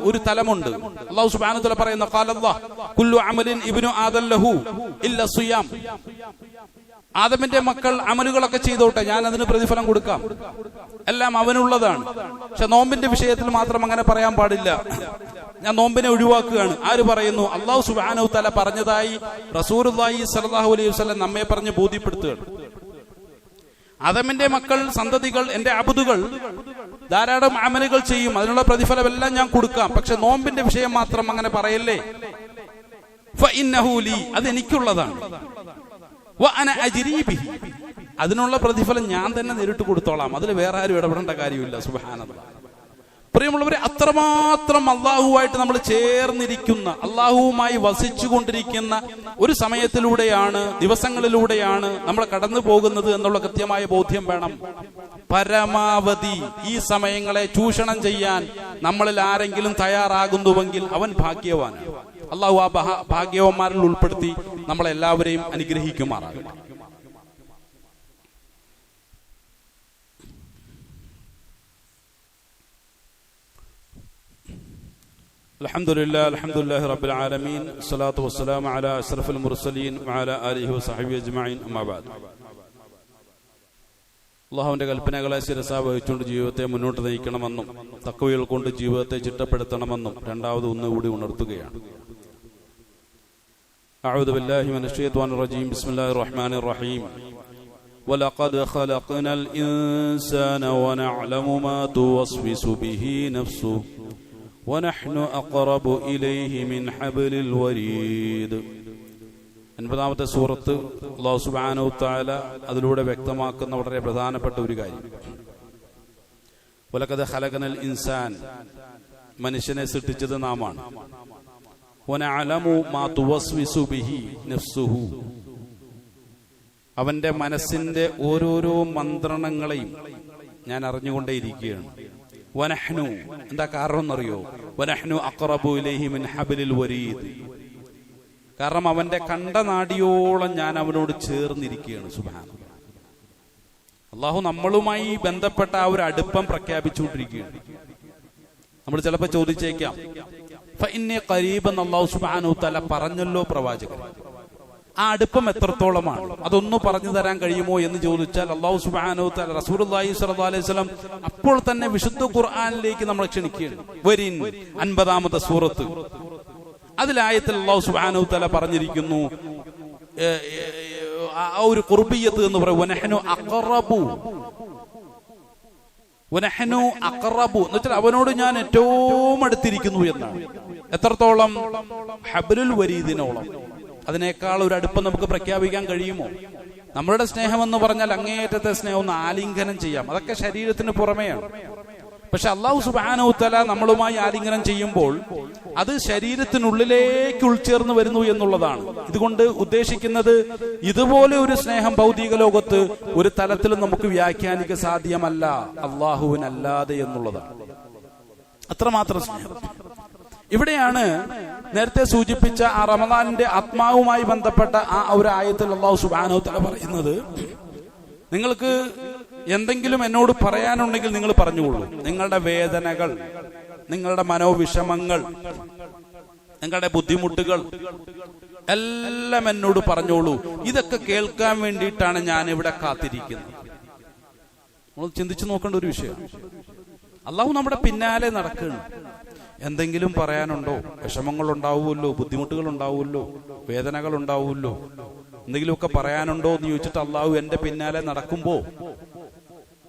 S1: ഒരു തലമുണ്ട്. അല്ലാഹു സുബ്ഹാനഹു വ തആല പറയുന്ന, ഖാലല്ലാഹ് കുല്ലു അമലിൻ ഇബ്നു ആദം ലഹു ഇല്ല സിയാം. ആദമിന്റെ മക്കൾ അമലുകളൊക്കെ ചെയ്തോട്ടെ, ഞാൻ അതിന് പ്രതിഫലം കൊടുക്കാം, എല്ലാം അവനുള്ളതാണ്. പക്ഷെ നോമ്പിന്റെ വിഷയത്തിൽ മാത്രം അങ്ങനെ പറയാൻ പാടില്ല, ഞാൻ നോമ്പിനെ ഒഴിവാക്കുകയാണ്. ആര് പറയുന്നു? അല്ലാഹു സുബ്ഹാനഹു തആല പറഞ്ഞതായി റസൂലുള്ളാഹി സ്വല്ലല്ലാഹു അലൈഹി വസല്ലം നമ്മെ പറഞ്ഞ് ബോധ്യപ്പെടുത്തുകയാണ്. ആദമിന്റെ മക്കൾ, സന്തതികൾ, എന്റെ അബ്ദുകൾ ധാരാളം അമലുകൾ ചെയ്യും, അതിനുള്ള പ്രതിഫലം എല്ലാം ഞാൻ കൊടുക്കാം, പക്ഷെ നോമ്പിന്റെ വിഷയം മാത്രം അങ്ങനെ പറയല്ലേ. ഫഇന്നഹു ലീ, അത് എനിക്കുള്ളതാണ്. വഅന അജ്രീ ബിഹി, അതിനുള്ള പ്രതിഫലം ഞാൻ തന്നെ നേരിട്ട് കൊടുത്തോളാം, അതിൽ വേറെ ആരും ഇടപെടേണ്ട കാര്യമില്ല. സുബ്ഹാനല്ലാഹ്. പ്രിയമുള്ളവരെ, അത്രമാത്രം അള്ളാഹുവായിട്ട് നമ്മൾ ചേർന്നിരിക്കുന്ന, അള്ളാഹുവുമായി വസിച്ചുകൊണ്ടിരിക്കുന്ന ഒരു സമയത്തിലൂടെയാണ്, ദിവസങ്ങളിലൂടെയാണ് നമ്മൾ കടന്നു പോകുന്നത് എന്നുള്ള കൃത്യമായ ബോധ്യം വേണം. പരമാവധി ഈ സമയങ്ങളെ ചൂഷണം ചെയ്യാൻ നമ്മളിൽ ആരെങ്കിലും തയ്യാറാകുന്നുവെങ്കിൽ അവൻ ഭാഗ്യവാനാണ്. അള്ളാഹു ആ ഭാഗ്യവാന്മാരിൽ ഉൾപ്പെടുത്തി നമ്മളെല്ലാവരെയും അനുഗ്രഹിക്കുമാറാകും. അൽഹംദുലില്ലാഹി റബ്ബിൽ ആലമീൻ, സ്വലാത്തു വസ്സലാമു അലാ അഷ്റഫിൽ മുർസലീൻ വഅലാ ആലിഹി വസഹ്ബിഹി അജ്മഈൻ. അമ്മാ ബഅദ്. അല്ലാഹുവിന്റെ കൽപ്പനകളെ ശിരസാ വഹിച്ചുകൊണ്ട് ജീവിതത്തെ മുന്നോട്ട് നയിക്കണമെന്നും തഖ്വയിൽ കൊണ്ട് ജീവിതത്തെ ചിട്ടപ്പെടുത്തണമെന്നും രണ്ടാമത് ഒന്നുകൂടി ഉണർത്തുകയാണ്. അഊദു ബില്ലാഹി മിനശ് ശൈത്വാനിർ റജീം. ബിസ്മില്ലാഹിർ റഹ്മാനിർ റഹീം. വലഖദ് ഖലഖ്നൽ ഇൻസാന വനഅലമു മാ തുവസ്വിസു ബിഹി നഫ്സുഹു വനഹ്നു അഖറബു ഇലൈഹി മിൻ ഹബ്ലിൽ വരീദ്. 80-ാമത്തെ സൂറത്ത് അല്ലാഹു സുബ്ഹാനഹു തആല അതിലൂടെ വ്യക്തമാക്കുന്ന വളരെ പ്രധാനപ്പെട്ട ഒരു കാര്യം. വലഖദ് ഖലഖനൽ ഇൻസാൻ, മനുഷ്യനെ സൃഷ്ടിച്ചത് നാമാണ്. വനഅലമു മാ തുവസ്വിസു ബിഹി നഫ്സുഹു, അവന്റെ മനസ്സിന്റെ ഓരോരോ മന്ത്രണങ്ങളെയും ഞാൻ അറിഞ്ഞുകൊണ്ടേയിരിക്കുകയാണ്. വനഹ്നു, എന്താ കാരണം എന്നറിയോ? വനഹ്നു അഖറബു ഇലൈഹി മിൻ ഹബ്ലിൽ വരീദ്, കാരണം അവന്റെ കണ്ടനാടിയോളം ഞാൻ അവനോട് ചേർന്നിരിക്കുകയാണ്. സുബ്ഹാനല്ലാഹ്. അല്ലാഹു നമ്മളുമായി ബന്ധപ്പെട്ട ആ ഒരു അടുപ്പം പ്രഖ്യാപിച്ചുകൊണ്ടിരിക്കുകയാണ്. നമ്മൾ ചിലപ്പോൾ ചോദിച്ചേക്കാം, ഫഇന്നി ഖരീബ് എന്ന് അല്ലാഹു സുബ്ഹാനഹു തആല പറഞ്ഞല്ലോ പ്രവാചകൻ, ആ അടുപ്പം എത്രത്തോളമാണ്? അതൊന്നു പറഞ്ഞു തരാൻ കഴിയുമോ എന്ന് ചോദിച്ചാൽ അല്ലാഹു സുബ്ഹാനഹു തആല റസൂലുള്ളാഹി സ്വല്ലല്ലാഹു അലൈഹി വസല്ലം അപ്പോൾ തന്നെ വിശുദ്ധ ഖുർആനിലേക്ക് നമ്മൾ ക്ഷണിക്കുകയാണ്. വരിൻ, 50-ാമത്തെ സൂറത്ത്, അതിലായത്തിൽ അല്ലാഹു സുബ്ഹാനഹു തആല പറഞ്ഞിരിക്കുന്നു ആ ഒരു ഖുർബിയത്ത് എന്ന് പറയും. വനഹ്നു അഖറബു എന്ന് വെച്ചാൽ അവനോട് ഞാൻ ഏറ്റവും അടുത്തിരിക്കുന്നു എന്നാണ്. എത്രത്തോളം? ഹബ്ലുൽ വരീദിനോളം. അതിനേക്കാൾ ഒരു അടുപ്പം നമുക്ക് പ്രഖ്യാപിക്കാൻ കഴിയുമോ? നമ്മളുടെ സ്നേഹം എന്ന് പറഞ്ഞാൽ അങ്ങേയറ്റത്തെ സ്നേഹം ഒന്ന് ആലിംഗനം ചെയ്യാം, അതൊക്കെ ശരീരത്തിന് പുറമെയാണ്. പക്ഷെ അല്ലാഹു സുബ്ഹാനഹു വതആല നമ്മളുമായി ആലിംഗനം ചെയ്യുമ്പോൾ അത് ശരീരത്തിനുള്ളിലേക്ക് ഉൾച്ചേർന്ന് വരുന്നു എന്നുള്ളതാണ്. ഇതുകൊണ്ട് ഉദ്ദേശിക്കുന്നത് ഇതുപോലെ ഒരു സ്നേഹം ഭൗതിക ലോകത്ത് ഒരു തലത്തിലും നമുക്ക് വ്യാഖ്യാനിക്കാൻ സാധ്യമല്ല അല്ലാഹുവിനല്ലാതെ എന്നുള്ളതാണ്. അത്രമാത്രം സ്നേഹം. ഇവിടെയാണ് നേരത്തെ സൂചിപ്പിച്ച ആ റമദാനിന്റെ ആത്മാവുമായി ബന്ധപ്പെട്ട ആ ഒരു ആയത്തിൽ അല്ലാഹു സുബ്ഹാനഹു വതആല പറയുന്നത്, നിങ്ങൾക്ക് എന്തെങ്കിലും എന്നോട് പറയാനുണ്ടെങ്കിൽ നിങ്ങൾ പറഞ്ഞുകൊള്ളൂ. നിങ്ങളുടെ വേദനകൾ, നിങ്ങളുടെ മനോവിഷമങ്ങൾ, നിങ്ങളുടെ ബുദ്ധിമുട്ടുകൾ എല്ലാം എന്നോട് പറഞ്ഞോളൂ. ഇതൊക്കെ കേൾക്കാൻ വേണ്ടിയിട്ടാണ് ഞാൻ ഇവിടെ കാത്തിരിക്കുന്നത്. നമ്മൾ ചിന്തിച്ചു നോക്കേണ്ട ഒരു വിഷയം. അള്ളാഹു നമ്മുടെ പിന്നാലെ നടക്കുകയാണ്. എന്തെങ്കിലും പറയാനുണ്ടോ? വിഷമങ്ങൾ ഉണ്ടാവുമല്ലോ, ബുദ്ധിമുട്ടുകൾ ഉണ്ടാവുമല്ലോ, വേദനകൾ ഉണ്ടാവുമല്ലോ, എന്തെങ്കിലുമൊക്കെ പറയാനുണ്ടോ എന്ന് ചോദിച്ചിട്ട് അള്ളാഹു എന്റെ പിന്നാലെ നടക്കുമ്പോ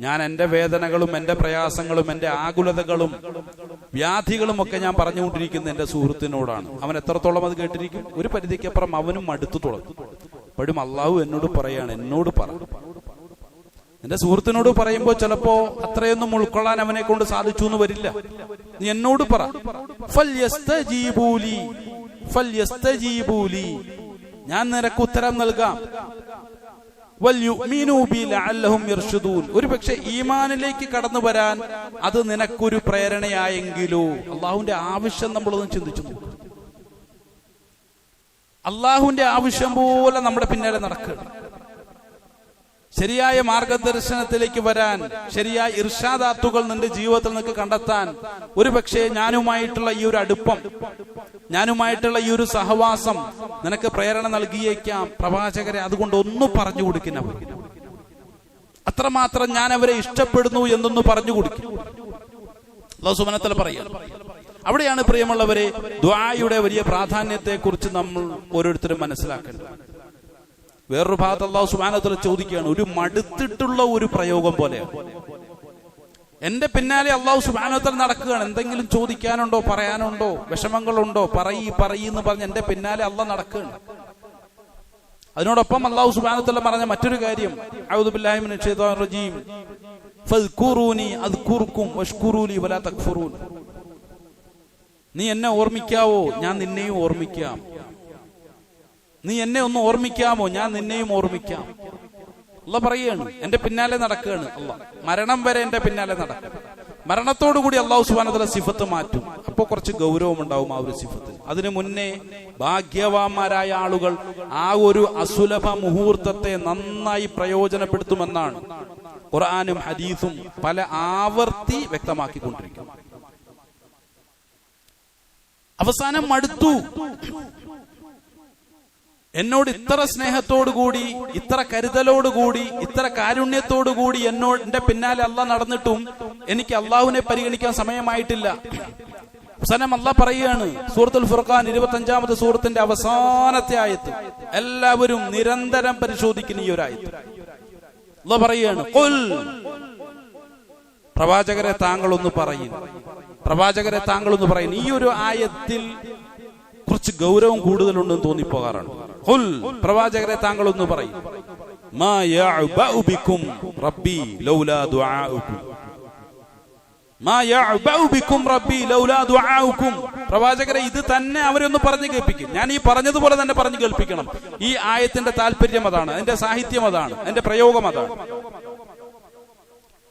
S1: ഞാൻ എന്റെ വേദനകളും എന്റെ പ്രയാസങ്ങളും എന്റെ ആകുലതകളും വ്യാധികളും ഒക്കെ ഞാൻ പറഞ്ഞുകൊണ്ടിരിക്കുന്ന എന്റെ സുഹൃത്തിനോടാണ്. അവൻ എത്രത്തോളം അത് കേട്ടിരിക്കും? ഒരു പരിധിക്കപ്പുറം അവനും മടുത്തു തുടങ്ങും. അപ്പോഴും അള്ളാഹു എന്നോട് പറയാണ്, എന്നോട് പറ. എന്റെ സുഹൃത്തിനോട് പറയുമ്പോൾ ചിലപ്പോ അത്രയൊന്നും ഉൾക്കൊള്ളാൻ അവനെ കൊണ്ട് സാധിച്ചു എന്ന് വരില്ല. നീ എന്നോട് പറ. ഫൽയസ്തജീബൂലി, ഞാൻ നിനക്ക് ഉത്തരം നൽകാം. ഒരു പക്ഷെ ഈമാനിലേക്ക് കടന്നു വരാൻ അത് നിനക്കൊരു പ്രേരണയായെങ്കിലോ. അള്ളാഹുവിന്റെ ആവശ്യം നമ്മളൊന്നും ചിന്തിച്ചു നോക്കും. അള്ളാഹുവിന്റെ ആവശ്യം പോലെ നമ്മുടെ പിന്നാലെ നടക്കുക. ശരിയായ മാർഗദർശനത്തിലേക്ക് വരാൻ, ശരിയായ ഇർഷാദാത്തുകൾ നിന്റെ ജീവിതത്തിൽ നിനക്ക് കണ്ടെത്താൻ ഒരു പക്ഷേ ഞാനുമായിട്ടുള്ള ഈ ഒരു അടുപ്പം, ഞാനുമായിട്ടുള്ള ഈ ഒരു സഹവാസം നിനക്ക് പ്രേരണ നൽകിയേക്കാം. പ്രവാചകരെ അതുകൊണ്ട് ഒന്ന് പറഞ്ഞു കൊടുക്കുന്നവർ, അത്രമാത്രം ഞാൻ അവരെ ഇഷ്ടപ്പെടുന്നു എന്നൊന്ന് പറഞ്ഞു കൊടുക്കും. അല്ലാഹു സുബ്ഹാനഹു വ തആല പറയുക. അവിടെയാണ് പ്രിയമുള്ളവരെ ദുആയുടെ വലിയ പ്രാധാന്യത്തെ കുറിച്ച് നമ്മൾ ഓരോരുത്തരും മനസ്സിലാക്കേണ്ടത്. വേറൊരു ഭാഗത്ത് അല്ലാഹു സുബ്ഹാനഹു വ തആല ചോദിക്കുകയാണ്, ഒരു മടുത്തിട്ടുള്ള ഒരു പ്രയോഗം പോലെയാണ്. എന്റെ അല്ലാഹു സുബ്ഹാനഹു വ തആല നടക്കുകയാണ്. എന്തെങ്കിലും ചോദിക്കാനുണ്ടോ, പറയാനുണ്ടോ, വിഷമങ്ങളുണ്ടോ, പറയെന്ന് പറഞ്ഞ് എന്റെ പിന്നാലെ അല്ലാഹു നടക്കുകയാണ്. അതിനോടൊപ്പം അല്ലാഹു സുബ്ഹാനഹു വ തആല പറഞ്ഞ മറ്റൊരു കാര്യം, അഊദു ബില്ലാഹി മിനശ് ശൈത്വാനിർ റജീം, ഫദ്കുറൂനി അദ്കുറുക്കും വഷ്കുറൂലി വലാ തക്ഫുറൂൻ. നീ എന്നെ ഓർമ്മിക്കാവോ, ഞാൻ നിന്നെയും ഓർമ്മിക്കാം. നീ എന്നെ ഒന്ന് ഓർമ്മിക്കാമോ, ഞാൻ നിന്നെയും ഓർമ്മിക്കാം. അല്ലാഹു പറയാണ്, എന്റെ പിന്നാലെ നടക്കുകയാണ്. അല്ലാഹു മരണം വരെ എന്റെ പിന്നാലെ നടക്കും. മരണത്തോടുകൂടി അല്ലാഹു സുബ്ഹാനഹു വ തആല സിഫത്ത് മാറ്റും. അപ്പൊ കുറച്ച് ഗൗരവം ഉണ്ടാവും ആ ഒരു സിഫത്തിന്. അതിനു മുന്നേ ഭാഗ്യവാന്മാരായ ആളുകൾ ആ ഒരു അസുലഭ മുഹൂർത്തത്തെ നന്നായി പ്രയോജനപ്പെടുത്തുമെന്നാണ് ഖുർആനും ഹദീസും പല ആവർത്തി വ്യക്തമാക്കിക്കൊണ്ടിരിക്കും. അവസാനം മടുത്തു, എന്നോട് ഇത്ര സ്നേഹത്തോടുകൂടി, ഇത്ര കരുതലോടുകൂടി, ഇത്ര കാരുണ്യത്തോടുകൂടി എന്റെ പിന്നാലെ അല്ലാഹ് നടന്നിട്ടും എനിക്ക് അള്ളാഹുവിനെ പരിഗണിക്കാൻ സമയമായിട്ടില്ല. അവസാനം അല്ലാഹ് പറയുകയാണ്, സൂറത്തുൽ ഫുർഖാൻ 25-ാമത്തെ സൂറത്തിന്റെ അവസാനത്തെ ആയത്ത്. എല്ലാവരും നിരന്തരം പരിശോധിക്കുന്ന ഈ ഒരു ആയത്ത്. അല്ലാഹ് പറയുകയാണ്, ഖുൽ, പ്രവാചകരെ താങ്കളൊന്ന് പറയും, പ്രവാചകരെ താങ്കളൊന്ന് പറയും. ഈ ഒരു ആയത്തിൽ കുറച്ച് ഗൗരവം കൂടുതലുണ്ടെന്ന് തോന്നിപ്പോകാറാണ്. ഖുൽ, പ്രവാചകരെ താങ്കളൊന്ന് പറയും, മാ യഅബഉ ബികും റബ്ബി ലൗലാ ദുആഉകും, മാ യഅബഉ ബികും റബ്ബി ലൗലാ ദുആഉകും. പ്രവാചകരെ ഇത് തന്നെ അവരൊന്ന് പറഞ്ഞു കേൾപ്പിക്കും. ഞാൻ ഈ പറഞ്ഞതുപോലെ തന്നെ പറഞ്ഞു കേൾപ്പിക്കണം. ഈ ആയത്തിന്റെ താല്പര്യം അതാണ്, അതിന്റെ സാഹിത്യം അതാണ്, അതിന്റെ പ്രയോഗം അതാണ്.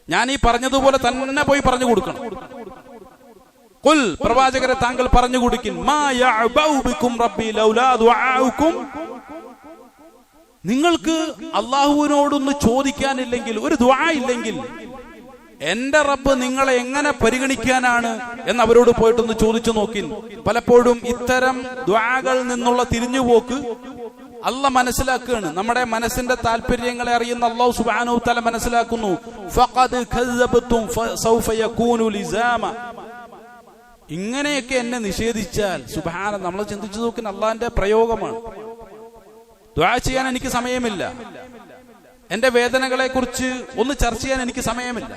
S1: ഞാൻ ഈ പറഞ്ഞതുപോലെ തന്നെ പോയി പറഞ്ഞു കൊടുക്കണം. ഖുൽ, പ്രവാചകരെ താങ്കൾ പറഞ്ഞു കൊടുക്കിൻ, മാ യഅബഉ ബികും റബ്ബി ലൗലാ ദുആഉകും. നിങ്ങൾക്ക് അല്ലാഹുവിനോടൊന്ന് ചോദിക്കാനില്ലെങ്കിൽ, ഒരു ദുആ ഇല്ലെങ്കിൽ എന്റെ റബ്ബ് നിങ്ങളെ എങ്ങനെ പരിഗണിക്കാനാണ് എന്ന് അവരോട് പോയിട്ടൊന്ന് ചോദിച്ചു നോക്കിൻ. പലപ്പോഴും ഇത്തരം ദുആകളിൽ നിന്നുള്ള തിരിഞ്ഞുപോക്ക് അല്ലാഹ് മനസ്സിലാക്കുകയാണ്. നമ്മുടെ മനസ്സിന്റെ താല്പര്യങ്ങളെ അറിയുന്ന അല്ലാഹു സുബ്ഹാനഹു വ തആല മനസ്സിലാക്കുന്നു. ഫഖദ് കസ്സബതും ഫസൗഫ യകൂനു ലിസാമ. ഇങ്ങനെയൊക്കെ എന്നെ നിഷേധിച്ചാൽ, സുബ്ഹാന, നമ്മൾ ചിന്തിച്ചു നോക്കുന്ന അള്ളാന്റെ പ്രയോഗമാണ്. ദുആ ചെയ്യാൻ എനിക്ക് സമയമില്ല, എന്റെ വേദനകളെ കുറിച്ച് ഒന്ന് ചർച്ച ചെയ്യാൻ എനിക്ക് സമയമില്ല,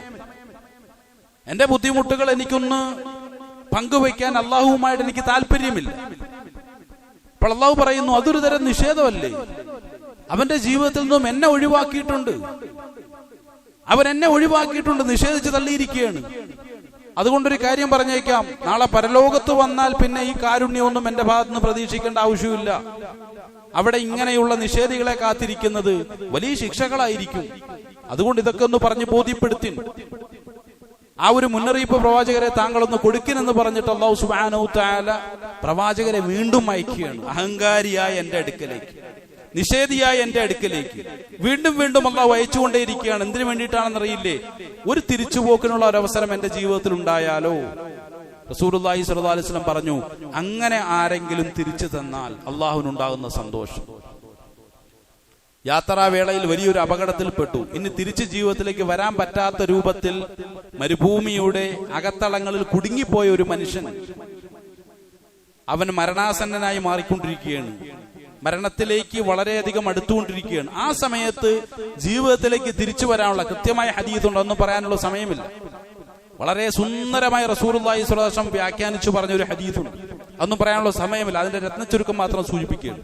S1: എന്റെ ബുദ്ധിമുട്ടുകൾ എനിക്കൊന്ന് പങ്കുവയ്ക്കാൻ അള്ളാഹുവുമായിട്ട് എനിക്ക് താല്പര്യമില്ല. അപ്പോൾ അള്ളാഹു പറയുന്നു, അതൊരു തരം നിഷേധമല്ലേ? അവന്റെ ജീവിതത്തിൽ നിന്നും എന്നെ ഒഴിവാക്കിയിട്ടുണ്ട്, അവൻ എന്നെ ഒഴിവാക്കിയിട്ടുണ്ട്, നിഷേധിച്ച് തള്ളിയിരിക്കുകയാണ്. അതുകൊണ്ടൊരു കാര്യം പറഞ്ഞേക്കാം, നാളെ പരലോകത്ത് വന്നാൽ പിന്നെ ഈ കാരുണ്യമൊന്നും എന്റെ ഭാഗത്ത് നിന്ന് പ്രതീക്ഷിക്കേണ്ട ആവശ്യമില്ല. അവിടെ ഇങ്ങനെയുള്ള നിഷേധികളെ കാത്തിരിക്കുന്നത് വലിയ ശിക്ഷകളായിരിക്കും. അതുകൊണ്ട് ഇതൊക്കെ ഒന്ന് പറഞ്ഞ് ബോധ്യപ്പെടുത്തി ആ ഒരു മുന്നറിയിപ്പ് പ്രവാചകരെ താങ്കളൊന്ന് കൊടുക്കിനെന്ന് പറഞ്ഞിട്ട് അല്ലാഹു സുബ്ഹാനഹു തആല പ്രവാചകരെ വീണ്ടും അയക്കുകയാണ്. അഹങ്കാരിയായ എന്റെ അടുക്കലേക്ക്, നിഷേധിയായ എന്റെ അടുക്കലേക്ക് വീണ്ടും വീണ്ടും അല്ലാഹു അയച്ചുകൊണ്ടേയിരിക്കുകയാണ്. എന്തിനു വേണ്ടിയിട്ടാണെന്നറിയില്ലേ? ഒരു തിരിച്ചുപോക്കിനുള്ള ഒരവസരം എന്റെ ജീവിതത്തിൽ ഉണ്ടായാലോ. റസൂലുള്ളാഹി സ്വല്ലല്ലാഹു അലൈഹി വസല്ലം പറഞ്ഞു, അങ്ങനെ ആരെങ്കിലും തിരിച്ചു തന്നാൽ അള്ളാഹുവിനുണ്ടാകുന്ന സന്തോഷം. യാത്രാവേളയിൽ വലിയൊരു അപകടത്തിൽപ്പെട്ടു. ഇനി തിരിച്ച് ജീവിതത്തിലേക്ക് വരാൻ പറ്റാത്ത രൂപത്തിൽ മരുഭൂമിയുടെ അകത്തളങ്ങളിൽ കുടുങ്ങിപ്പോയ ഒരു മനുഷ്യൻ, അവൻ മരണാസന്നനായി മാറിക്കൊണ്ടിരിക്കുകയാണ്. മരണത്തിലേക്ക് വളരെയധികം അടുത്തുകൊണ്ടിരിക്കുകയാണ്. ആ സമയത്ത് ജീവിതത്തിലേക്ക് തിരിച്ചു വരാനുള്ള കൃത്യമായ ഹദീസുണ്ട്, ഒന്നും പറയാനുള്ള സമയമില്ല. വളരെ സുന്ദരമായി റസൂലുള്ളാഹി സ്വല്ലല്ലാഹു അലൈഹി വസല്ലം വ്യാഖ്യാനിച്ചു പറഞ്ഞ ഒരു ഹദീസുണ്ട്, അതൊന്നും പറയാനുള്ള സമയമില്ല. അതിന്റെ രത്നച്ചുരുക്കം മാത്രം സൂചിപ്പിക്കുകയാണ്.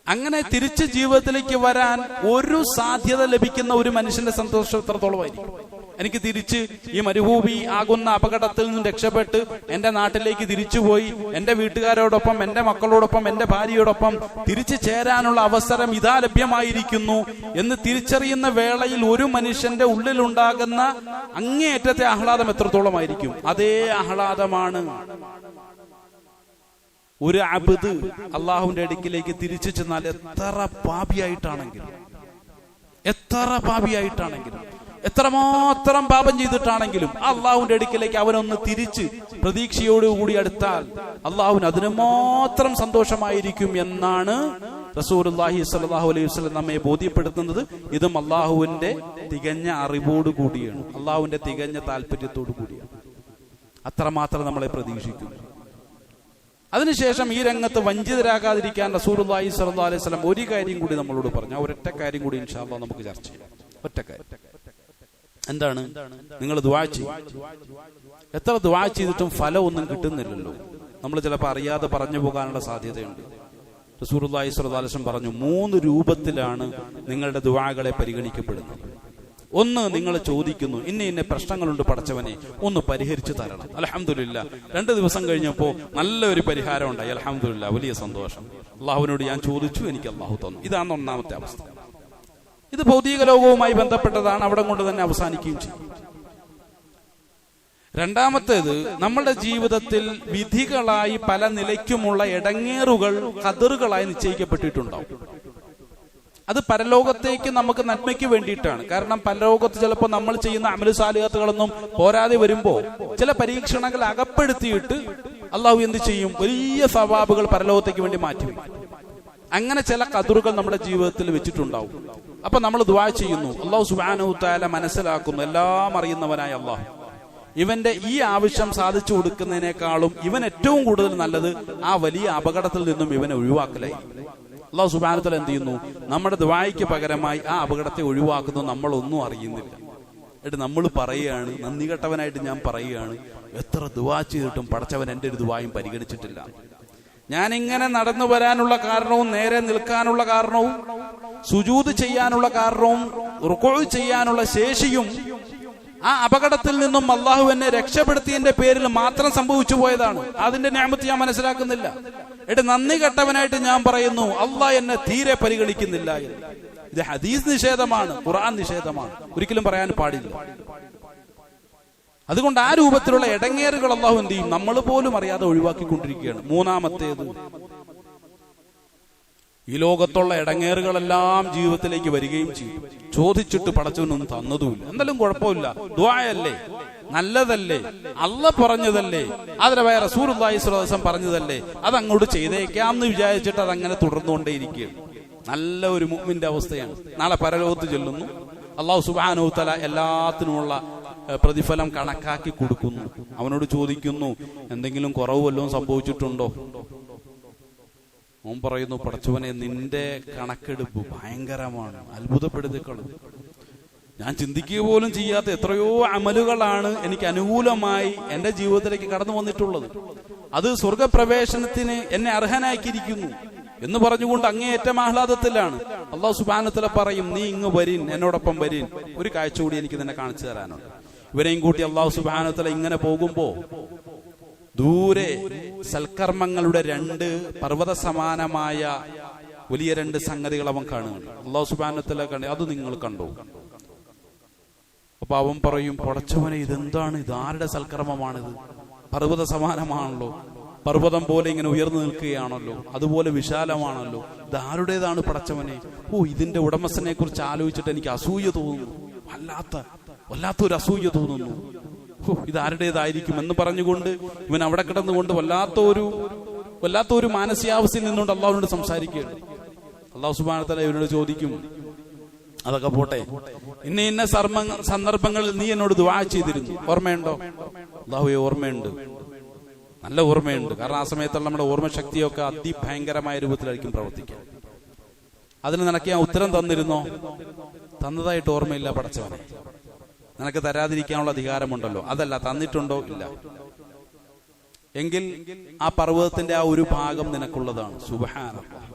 S1: അങ്ങനെ തിരിച്ച് ജീവിതത്തിലേക്ക് വരാൻ ഒരു സാധ്യത ലഭിക്കുന്ന ഒരു മനുഷ്യന്റെ സന്തോഷം എത്രത്തോളമായിരിക്കും. എനിക്ക് തിരിച്ച് ഈ മരുഭൂമി ആകുന്ന അപകടത്തിൽ നിന്ന് രക്ഷപ്പെട്ട് എന്റെ നാട്ടിലേക്ക് തിരിച്ചുപോയി എന്റെ വീട്ടുകാരോടൊപ്പം, എന്റെ മക്കളോടൊപ്പം, എന്റെ ഭാര്യയോടൊപ്പം തിരിച്ചു ചേരാനുള്ള അവസരം ഇതാ ലഭ്യമായിരിക്കുന്നു എന്ന് തിരിച്ചറിയുന്ന വേളയിൽ ഒരു മനുഷ്യന്റെ ഉള്ളിലുണ്ടാകുന്ന അങ്ങേയറ്റത്തെ ആഹ്ലാദം എത്രത്തോളമായിരിക്കും. അതേ ആഹ്ലാദമാണ് ഒരു അബ്ദ് അള്ളാഹുവിന്റെ അടുക്കിലേക്ക് തിരിച്ചു ചെന്നാൽ എത്ര പാപിയായിട്ടാണെങ്കിലും, എത്രമാത്രം പാപം ചെയ്തിട്ടാണെങ്കിലും അള്ളാഹുവിന്റെ അടുക്കിലേക്ക് അവനൊന്ന് തിരിച്ച് പ്രതീക്ഷയോടുകൂടി അടുത്താൽ അള്ളാഹുവിന് അതിന് മാത്രം സന്തോഷമായിരിക്കും എന്നാണ് റസൂലുള്ളാഹി സ്വല്ലല്ലാഹു അലൈഹി വസല്ലം നമ്മെ ബോധ്യപ്പെടുത്തുന്നത്. ഇതും അള്ളാഹുവിന്റെ തികഞ്ഞ അറിവോട് കൂടിയാണ്, അള്ളാഹുവിന്റെ തികഞ്ഞ താല്പര്യത്തോടു കൂടിയാണ്. അത്രമാത്രം നമ്മളെ പ്രതീക്ഷിക്കുന്നു. അതിനുശേഷം ഈ രംഗത്ത് വഞ്ചിതരാകാതിരിക്കാൻ റസൂലുള്ളാഹി സ്വല്ലല്ലാഹു അലൈഹി വസല്ലം ഒരു കാര്യം കൂടി നമ്മളോട് പറഞ്ഞു. ആ ഒരൊറ്റ കാര്യം കൂടി ഇൻഷാ അല്ലാഹ് നമുക്ക് ചർച്ച ചെയ്യാം. ഒറ്റ കാര്യം എന്താണ്? നിങ്ങൾ ദുആ ചെയ്യും. എത്ര ദുആ ചെയ്തിട്ടും ഫലം ഒന്നും കിട്ടുന്നില്ലല്ലോ. നമ്മൾ ചിലപ്പോൾ അറിയാതെ പറഞ്ഞു പോകാനുള്ള സാധ്യതയുണ്ട്. റസൂലുള്ളാഹി സ്വല്ലല്ലാഹു അലൈഹി വസല്ലം പറഞ്ഞു, 3 രൂപത്തിലാണ് നിങ്ങളുടെ ദുആകളെ പരിഗണിക്കപ്പെടുന്നത്. ഒന്ന്, നിങ്ങൾ ചോദിക്കുന്നു, ഇന്ന പ്രശ്നങ്ങളുണ്ട് പടച്ചവനെ, ഒന്ന് പരിഹരിച്ചു തരണം. അൽഹംദുലില്ലാ, 2 ദിവസം കഴിഞ്ഞപ്പോ നല്ലൊരു പരിഹാരം ഉണ്ടായി. അൽഹംദുലില്ലാ, വലിയ സന്തോഷം. അള്ളാഹുവിനോട് ഞാൻ ചോദിച്ചു, എനിക്ക് അള്ളാഹു തന്നു. ഇതാണ് ഒന്നാമത്തെ അവസ്ഥ. ഇത് ഭൗതിക ലോകവുമായി ബന്ധപ്പെട്ടതാണ്, അവിടെ കൊണ്ട് തന്നെ അവസാനിക്കുകയും ചെയ്യും. രണ്ടാമത്തേത്, നമ്മുടെ ജീവിതത്തിൽ വിധികളായി പല നിലയ്ക്കുമുള്ള ഇടങ്ങേറുകൾ ഖദറുകളായി നിശ്ചയിക്കപ്പെട്ടിട്ടുണ്ടാവും. അത് പരലോകത്തേക്ക് നമുക്ക് നന്മയ്ക്ക് വേണ്ടിയിട്ടാണ്. കാരണം പരലോകത്ത് ചിലപ്പോൾ നമ്മൾ ചെയ്യുന്ന അമലു സാലിഹത്തുകളൊന്നും പോരാതെ വരുമ്പോ ചില പരീക്ഷണങ്ങൾ അകപ്പെടുത്തിയിട്ട് അള്ളാഹു എന്ത് ചെയ്യും? വലിയ സവാബുകൾ പരലോകത്തേക്ക് വേണ്ടി മാറ്റി. അങ്ങനെ ചില ഖദറുകൾ നമ്മുടെ ജീവിതത്തിൽ വെച്ചിട്ടുണ്ടാവും. അപ്പൊ നമ്മൾ ദുആ ചെയ്യുന്നു, അല്ലാഹു സുബ്ഹാനഹു തആല മനസ്സിലാക്കുന്നു, എല്ലാം അറിയുന്നവനായ അല്ലാഹു, ഇവന്റെ ഈ ആവശ്യം സാധിച്ചു കൊടുക്കുന്നതിനേക്കാളും ഇവൻ ഏറ്റവും കൂടുതൽ നല്ലത് ആ വലിയ അപകടത്തിൽ നിന്നും ഇവനെ ഒഴിവാക്കലായി. അല്ലാഹു സുബ്ഹാനഹു തആല എന്ത് ചെയ്യുന്നു? നമ്മുടെ ദുആയ്ക്ക് പകരമായി ആ അപകടത്തെ ഒഴിവാക്കുന്നു. നമ്മളൊന്നും അറിയുന്നില്ല. എന്നിട്ട് നമ്മൾ പറയുകയാണ്, നന്ദി കെട്ടവനായിട്ട് ഞാൻ പറയുകയാണ്, എത്ര ദുആ ചെയ്തിട്ടും പടച്ചവൻ എന്റെ ഒരു ദുആയും പരിഗണിച്ചിട്ടില്ല. ഞാനിങ്ങനെ നടന്നു വരാനുള്ള കാരണവും, നേരെ നിൽക്കാനുള്ള കാരണവും, സുജൂദ് ചെയ്യാനുള്ള കാരണവും, റുക്ഊ ചെയ്യാനുള്ള ശേഷിയും ആ അപകടത്തിൽ നിന്നും അള്ളാഹു എന്നെ രക്ഷപ്പെടുത്തിയതിന്റെ പേരിൽ മാത്രം സംഭവിച്ചു പോയതാണ്. അതിന്റെ നിഅമത്ത് ഞാൻ മനസ്സിലാക്കുന്നില്ല. എന്നിട്ട് നന്ദി കെട്ടവനായിട്ട് ഞാൻ പറയുന്നു, അള്ളാഹ് എന്നെ തീരെ പരിഗണിക്കുന്നില്ല എന്ന്. ഇത് ഹദീസ് നിഷേധമാണ്, ഖുർആൻ നിഷേധമാണ്, ഒരിക്കലും പറയാൻ പാടില്ല. അതുകൊണ്ട് ആ രൂപത്തിലുള്ള ഇടങ്ങേറുകൾ അള്ളാഹു എന്ത് ചെയ്യും? നമ്മൾ പോലും അറിയാതെ ഒഴിവാക്കിക്കൊണ്ടിരിക്കുകയാണ്. മൂന്നാമത്തേത്, ഈ ലോകത്തുള്ള ഇടങ്ങേറുകളെല്ലാം ജീവിതത്തിലേക്ക് വരികയും ചെയ്യും. ചോദിച്ചിട്ട് പടച്ചവനൊന്നും തന്നതുമില്ല. എന്തായാലും കുഴപ്പമില്ല, ദുആയല്ലേ, നല്ലതല്ലേ, അള്ളാഹ് പറഞ്ഞതല്ലേ, അതിനെ റസൂലുള്ളാഹി സ്വല്ലല്ലാഹു അലൈഹി വസല്ലം പറഞ്ഞതല്ലേ, അതങ്ങോട്ട് ചെയ്തേക്കാം എന്ന് വിചാരിച്ചിട്ട് അതങ്ങനെ തുടർന്നുകൊണ്ടേയിരിക്കുകയാണ്. നല്ല ഒരു മുഅ്മിന്റെ അവസ്ഥയാണ്. നാളെ പരലോകത്ത് ചെല്ലുന്നു, അല്ലാഹു സുബ്ഹാനഹു തആല എല്ലാത്തിനുമുള്ള പ്രതിഫലം കണക്കാക്കി കൊടുക്കുന്നു. അവനോട് ചോദിക്കുന്നു, എന്തെങ്കിലും കുറവ് വല്ലതും സംഭവിച്ചിട്ടുണ്ടോ? അവൻ പറയുന്നു, പടച്ചവനെ, നിന്റെ കണക്കെടുപ്പ് ഭയങ്കരമാണ്, അത്ഭുതപ്പെടുത്തിക്കളും. ഞാൻ ചിന്തിക്കുക പോലും ചെയ്യാത്ത എത്രയോ അമലുകളാണ് എനിക്ക് അനുകൂലമായി എന്റെ ജീവിതത്തിലേക്ക് കടന്നു വന്നിട്ടുള്ളത്. അത് സ്വർഗപ്രവേശനത്തിന് എന്നെ അർഹനാക്കിയിരിക്കുന്നു എന്ന് പറഞ്ഞുകൊണ്ട് അങ്ങേയറ്റം ആഹ്ലാദത്തിലാണ്. അല്ലാഹു സുബ്ഹാനഹു വ തആല പറയും, നീ ഇങ്ങ് വരീൻ, എന്നോടൊപ്പം വരീൻ, ഒരു കാഴ്ച കൂടി എനിക്ക് നിന്നെ കാണിച്ചു തരാനുണ്ട്. ഇവരെയും കൂട്ടി അല്ലാഹു സുബ്ഹാനഹു വ തആല ഇങ്ങനെ പോകുമ്പോ ദൂരെ സൽക്കർമ്മങ്ങളുടെ 2 പർവ്വത സമാനമായ വലിയ 2 സംഗതികൾ അവൻ കാണുന്നുണ്ട്. അല്ലാഹു സുബ്ഹാനഹു വ തആല കണ്ടു. അത് നിങ്ങൾ കണ്ടോ? അപ്പൊ അവൻ പറയും, പടച്ചവനെ, ഇതെന്താണ്? ഇതാരുടെ സൽക്കർമ്മമാണിത്? പർവ്വത സമാനമാണല്ലോ, പർവ്വതം പോലെ ഇങ്ങനെ ഉയർന്നു നിൽക്കുകയാണല്ലോ, അതുപോലെ വിശാലമാണല്ലോ, ഇതാരുടേതാണ് പടച്ചവനെ? ഇതിന്റെ ഉടമസ്ഥനെ കുറിച്ച് ആലോചിച്ചിട്ട് എനിക്ക് അസൂയ തോന്നുന്നു, വല്ലാത്തൊരു അസൂയ തോന്നുന്നു. ഇതാരുടേതായിരിക്കും എന്ന് പറഞ്ഞുകൊണ്ട് ഇവൻ അവിടെ കിടന്നുകൊണ്ട് വല്ലാത്തൊരു മാനസികാവസ്ഥയിൽ നിന്നുകൊണ്ട് അള്ളാഹുവിനോട് സംസാരിക്കുകയാണ്. അള്ളാഹു സുബ്ഹാനഹു വ തആല ഇവനോട് ചോദിക്കും, അതൊക്കെ പോട്ടെ, ഇന്ന സന്ദർഭങ്ങളിൽ നീ എന്നോട് ദുആ ചെയ്തിരുന്നു, ഓർമ്മയുണ്ടോ? അല്ലാഹുവേ, ഓർമ്മയുണ്ട്, നല്ല ഓർമ്മയുണ്ട്. കാരണം ആ സമയത്തുള്ള നമ്മുടെ ഓർമ്മശക്തിയൊക്കെ അതിഭയങ്കരമായ രൂപത്തിലായിരിക്കും പ്രവർത്തിക്കുക. അതിന് നിനക്ക് ഞാൻ ഉത്തരം തന്നിരുന്നോ? തന്നതായിട്ട് ഓർമ്മയില്ല പടച്ചവനെ. നിനക്ക് തരാതിരിക്കാനുള്ള അധികാരമുണ്ടല്ലോ, അതല്ല, തന്നിട്ടുണ്ടോ? ഇല്ല. എങ്കിൽ ആ പർവ്വതത്തിന്റെ ആ ഒരു ഭാഗം നിനക്കുള്ളതാണ്. സുബ്ഹാനല്ലാഹ്.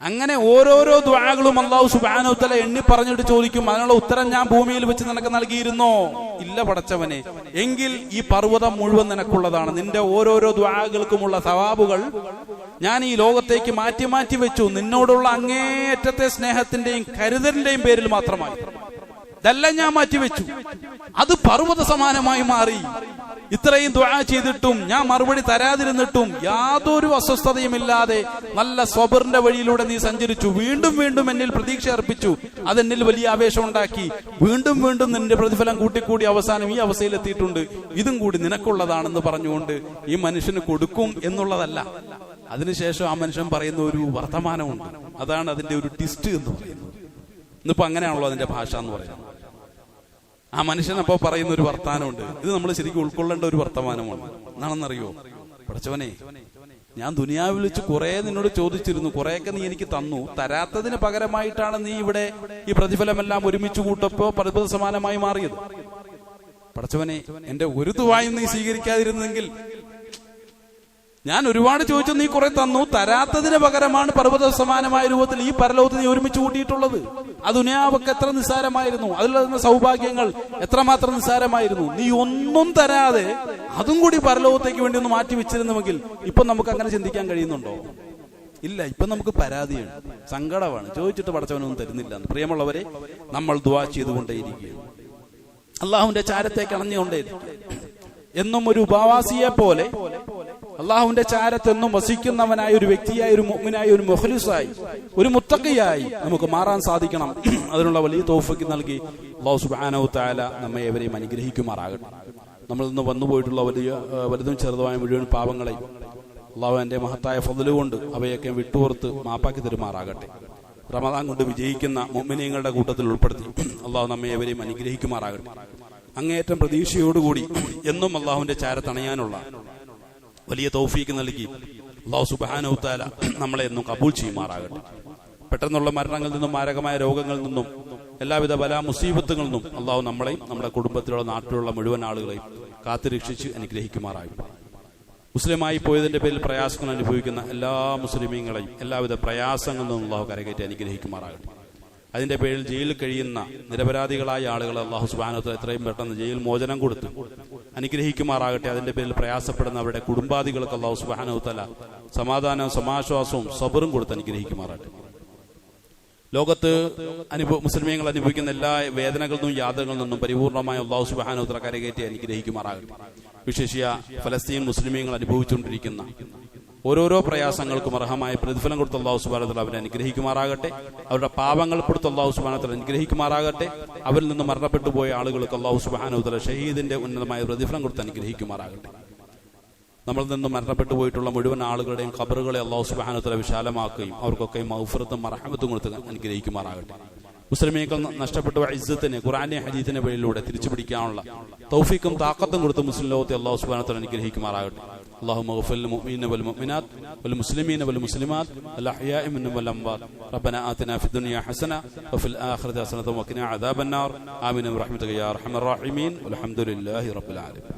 S1: അങ്ങനെ ഓരോരോ ദുആകളും അല്ലാഹു സുബ്ഹാനഹു വ തആല എണ്ണി പറഞ്ഞിട്ട് ചോദിക്കും, അതിനുള്ള ഉത്തരം ഞാൻ ഭൂമിയിൽ വെച്ച് നിനക്ക് നൽകിയിരുന്നോ? ഇല്ല പടച്ചവനെ. എങ്കിൽ ഈ പർവ്വതം മുഴുവൻ നിനക്കുള്ളതാണ്. നിന്റെ ഓരോരോ ദുആകൾക്കുമുള്ള സവാബുകൾ ഞാൻ ഈ ലോകത്തേക്ക് മാറ്റി മാറ്റി വെച്ചു, നിന്നോടുള്ള അങ്ങേയറ്റത്തെ സ്നേഹത്തിന്റെയും കരുതലിന്റെയും പേരിൽ മാത്രമായി. ഇതെല്ലാം ഞാൻ മാറ്റിവെച്ചു. അത് പർവ്വത സമാനമായി മാറി. ഇത്രയും ദുആ ചെയ്തിട്ടും ഞാൻ മറുപടി തരാതിരുന്നിട്ടും യാതൊരു അസ്വസ്ഥതയുമില്ലാതെ നല്ല സ്വബറിന്റെ വഴിയിലൂടെ നീ സഞ്ചരിച്ചു. വീണ്ടും വീണ്ടും എന്നിൽ പ്രതീക്ഷ അർപ്പിച്ചു. അതെന്നിൽ വലിയ ആവേശം ഉണ്ടാക്കി. വീണ്ടും വീണ്ടും നിന്റെ പ്രതിഫലം കൂട്ടിക്കൂടി അവസാനം ഈ അവസ്ഥയിലെത്തിയിട്ടുണ്ട്. ഇതും കൂടി നിനക്കുള്ളതാണെന്ന് പറഞ്ഞുകൊണ്ട് ഈ മനുഷ്യന് കൊടുക്കും എന്നുള്ളതല്ല. അതിനുശേഷം ആ മനുഷ്യൻ പറയുന്ന ഒരു വർത്തമാനമുണ്ട്. അതാണ് അതിന്റെ ഒരു ട്വിസ്റ്റ് എന്ന് പറയുന്നത്. ഇന്നിപ്പോ അങ്ങനെയാണല്ലോ അതിന്റെ ഭാഷ എന്ന് പറയുന്നത്. ആ മനുഷ്യനപ്പോ പറയുന്ന ഒരു വർത്തമാനമുണ്ട്. ഇത് നമ്മൾ ശരിക്കും ഉൾക്കൊള്ളേണ്ട ഒരു വർത്തമാനമാണ്. എന്താണെന്നറിയോ? പടച്ചവനെ, ഞാൻ ദുനിയാവിൽ വെച്ച് കുറെ നിന്നോട് ചോദിച്ചിരുന്നു, കുറെയൊക്കെ നീ എനിക്ക് തന്നു. തരാത്തതിന് പകരമായിട്ടാണ് നീ ഇവിടെ ഈ പ്രതിഫലമെല്ലാം ഒരുമിച്ച് കൂട്ടപ്പോ പർവ്വത സമാനമായി മാറിയത്. പടച്ചവനെ, എന്റെ ഒരു ദുആയും നീ സ്വീകരിക്കാതിരുന്നെങ്കിൽ, ഞാൻ ഒരുപാട് ചോദിച്ചു, നീ കുറെ തന്നു. തരാത്തതിന് പകരമാണ് പർവ്വത സമാനമായ രൂപത്തിൽ ഈ പരലോകത്ത് നീ ഒരുമിച്ച് കൂട്ടിയിട്ടുള്ളത്. ആ ദുനിയാവൊക്കെ എത്ര നിസ്സാരമായിരുന്നു, അതിലുള്ള സൗഭാഗ്യങ്ങൾ എത്രമാത്രം നിസ്സാരമായിരുന്നു. നീ ഒന്നും തരാതെ അതും കൂടി പരലോകത്തേക്ക് വേണ്ടി ഒന്ന് മാറ്റി വെച്ചിരുന്നുവെങ്കിൽ ഇപ്പൊ നമുക്ക് അങ്ങനെ ചിന്തിക്കാൻ കഴിയുന്നുണ്ടോ? ഇല്ല. ഇപ്പൊ നമുക്ക് പരാതിയാണ്, സങ്കടമാണ്. ചോദിച്ചിട്ട് പടച്ചവനൊന്നും തരുന്നില്ല. പ്രിയമുള്ളവരെ, നമ്മൾ ദുആ ചെയ്തുകൊണ്ടേയിരിക്കുകയാണ്, അള്ളാഹുവിന്റെ ചാരത്തേക്ക് അണഞ്ഞുകൊണ്ടേയിരിക്കുക. എന്നും ഒരു ഉപവാസിയെ പോലെ അള്ളാഹുവിന്റെ ചാരത്തെന്നും വസിക്കുന്നവനായ ഒരു വ്യക്തിയായി, ഒരു മുഅ്മിനായി, ഒരു മുഖ്ലിസായി, ഒരു മുത്തഖിയായി നമുക്ക് മാറാൻ സാധിക്കണം. അതിനുള്ള വലിയ തൗഫീഖ് നൽകി അല്ലാഹു സുബ്ഹാനഹു വ തആല നമ്മെ ഏവരെയും അനുഗ്രഹിക്കുമാറാകട്ടെ. നമ്മൾ ഇന്ന് വന്നുപോയിട്ടുള്ള വലുതും ചെറുതുമായ മുഴുവൻ പാപങ്ങളെയും അള്ളാഹു എന്റെ മഹത്തായ ഫദ്ല് കൊണ്ട് അവയൊക്കെ വിട്ടുപുറത്ത് മാപ്പാക്കി തരുമാറാകട്ടെ. റമദാൻ കൊണ്ട് വിജയിക്കുന്ന മുഅ്മിനീങ്ങളുടെ കൂട്ടത്തിൽ ഉൾപ്പെടുത്തി അള്ളാഹു നമ്മെ ഏവരെയും അനുഗ്രഹിക്കുമാറാകട്ടെ. അങ്ങേയറ്റം പ്രതീക്ഷയോടുകൂടി എന്നും അള്ളാഹുവിന്റെ ചാരത്തണയാനുള്ള വലിയ തൗഫീഖ് നൽകി അല്ലാഹു സുബ്ഹാനഹു വ തആല നമ്മളെ എന്നും കബൂൽ ചെയ്യുമാറാകട്ടെ. പെട്ടെന്നുള്ള മരണങ്ങളിൽ നിന്നും, മാരകമായ രോഗങ്ങളിൽ നിന്നും, എല്ലാവിധ ബലാ മുസീബത്തുകളിൽ നിന്നും അല്ലാഹു നമ്മളെയും നമ്മുടെ കുടുംബത്തിലുള്ള നാട്ടിലുള്ള മുഴുവൻ ആളുകളെയും കാത്തുരക്ഷിച്ച് അനുഗ്രഹിക്കുമാറാകട്ടെ. മുസ്ലിമായി പോയതിന്റെ പേരിൽ പ്രയാസങ്ങൾ അനുഭവിക്കുന്ന എല്ലാ മുസ്ലിമീങ്ങളെയും എല്ലാവിധ പ്രയാസങ്ങളിൽ നിന്നും അല്ലാഹു കരകയറ്റി അനുഗ്രഹിക്കുമാറാകട്ടെ. അതിന്റെ പേരിൽ ജയിലിൽ കഴിയുന്ന നിരപരാധികളായ ആളുകൾ അല്ലാഹു സുബ്ഹാനഹു വ തആല എത്രയും പെട്ടെന്ന് ജയിൽ മോചനം കൊടുത്ത് അനുഗ്രഹിക്കുമാറാകട്ടെ. അതിന്റെ പേരിൽ പ്രയാസപ്പെടുന്ന അവരുടെ കുടുംബാദികൾക്ക് അല്ലാഹു സുബ്ഹാനഹു വ തആല സമാധാനവും സമാശ്വാസവും സബറും കൊടുത്ത് അനുഗ്രഹിക്കുമാറാകട്ടെ. ലോകത്ത് മുസ്ലിമീങ്ങൾ അനുഭവിക്കുന്ന എല്ലാ വേദനകളിൽ നിന്നും യാതനകളിൽ നിന്നും പരിപൂർണമായ അല്ലാഹു സുബ്ഹാനഹു വ തആല കരകയറ്റി അനുഗ്രഹിക്കുമാറാകട്ടെ. വിശേഷിയ ഫലസ്തീൻ മുസ്ലിമീങ്ങൾ അനുഭവിച്ചുകൊണ്ടിരിക്കുന്ന ഓരോരോ പ്രയാസങ്ങൾക്കും അർഹമായ പ്രതിഫലം കൊടുത്ത അല്ലാഹു സുബ്ഹാനഹു വ തആല അവരെ അനുഗ്രഹിക്കുമാറാകട്ടെ. അവരുടെ പാപങ്ങൾ കൊടുത്ത അല്ലാഹു സുബ്ഹാനഹു വ തആല അനുഗ്രഹിക്കുമാറാകട്ടെ. അവരിൽ നിന്ന് മരണപ്പെട്ടു പോയ ആളുകൾക്ക് അല്ലാഹു സുബ്ഹാനഹു വ തആല ഷഹീദിന്റെ ഉന്നതമായ പ്രതിഫലം കൊടുത്ത് അനുഗ്രഹിക്കുമാറാകട്ടെ. നമ്മളിൽ നിന്നും മരണപ്പെട്ടു പോയിട്ടുള്ള മുഴുവൻ ആളുകളുടെയും ഖബറുകളെ അല്ലാഹു സുബ്ഹാനഹു വ തആല വിശാലമാക്കുകയും അവർക്കൊക്കെ മഗ്ഫിറത്തും മർഹമത്തും കൊടുത്ത് അനുഗ്രഹിക്കുമാറാകട്ടെ. മുസ്ലിമീങ്ങൾ നഷ്ടപ്പെട്ട ഇസ്സത്തിനെ ഖുർആന്റെ ഹദീസിന്റെ വഴിയിലൂടെ തിരിച്ചു പിടിക്കാനുള്ള തൗഫീഖും താഖത്തും കൊടുത്ത് മുസ്ലിം ലോകത്തെ അല്ലാഹു സുബ്ഹാനഹു വ തആല അനുഗ്രഹിക്കുമാറാകട്ടെ. اللهم اغفر للمؤمنين والمؤمنات والمسلمين والمسلمات الأحياء منهم والأموات. ربنا آتنا في الدنيا حسنة وفي الآخرة حسنة وقنا عذاب النار. آمين برحمتك يا أرحم الراحمين والحمد لله رب العالمين.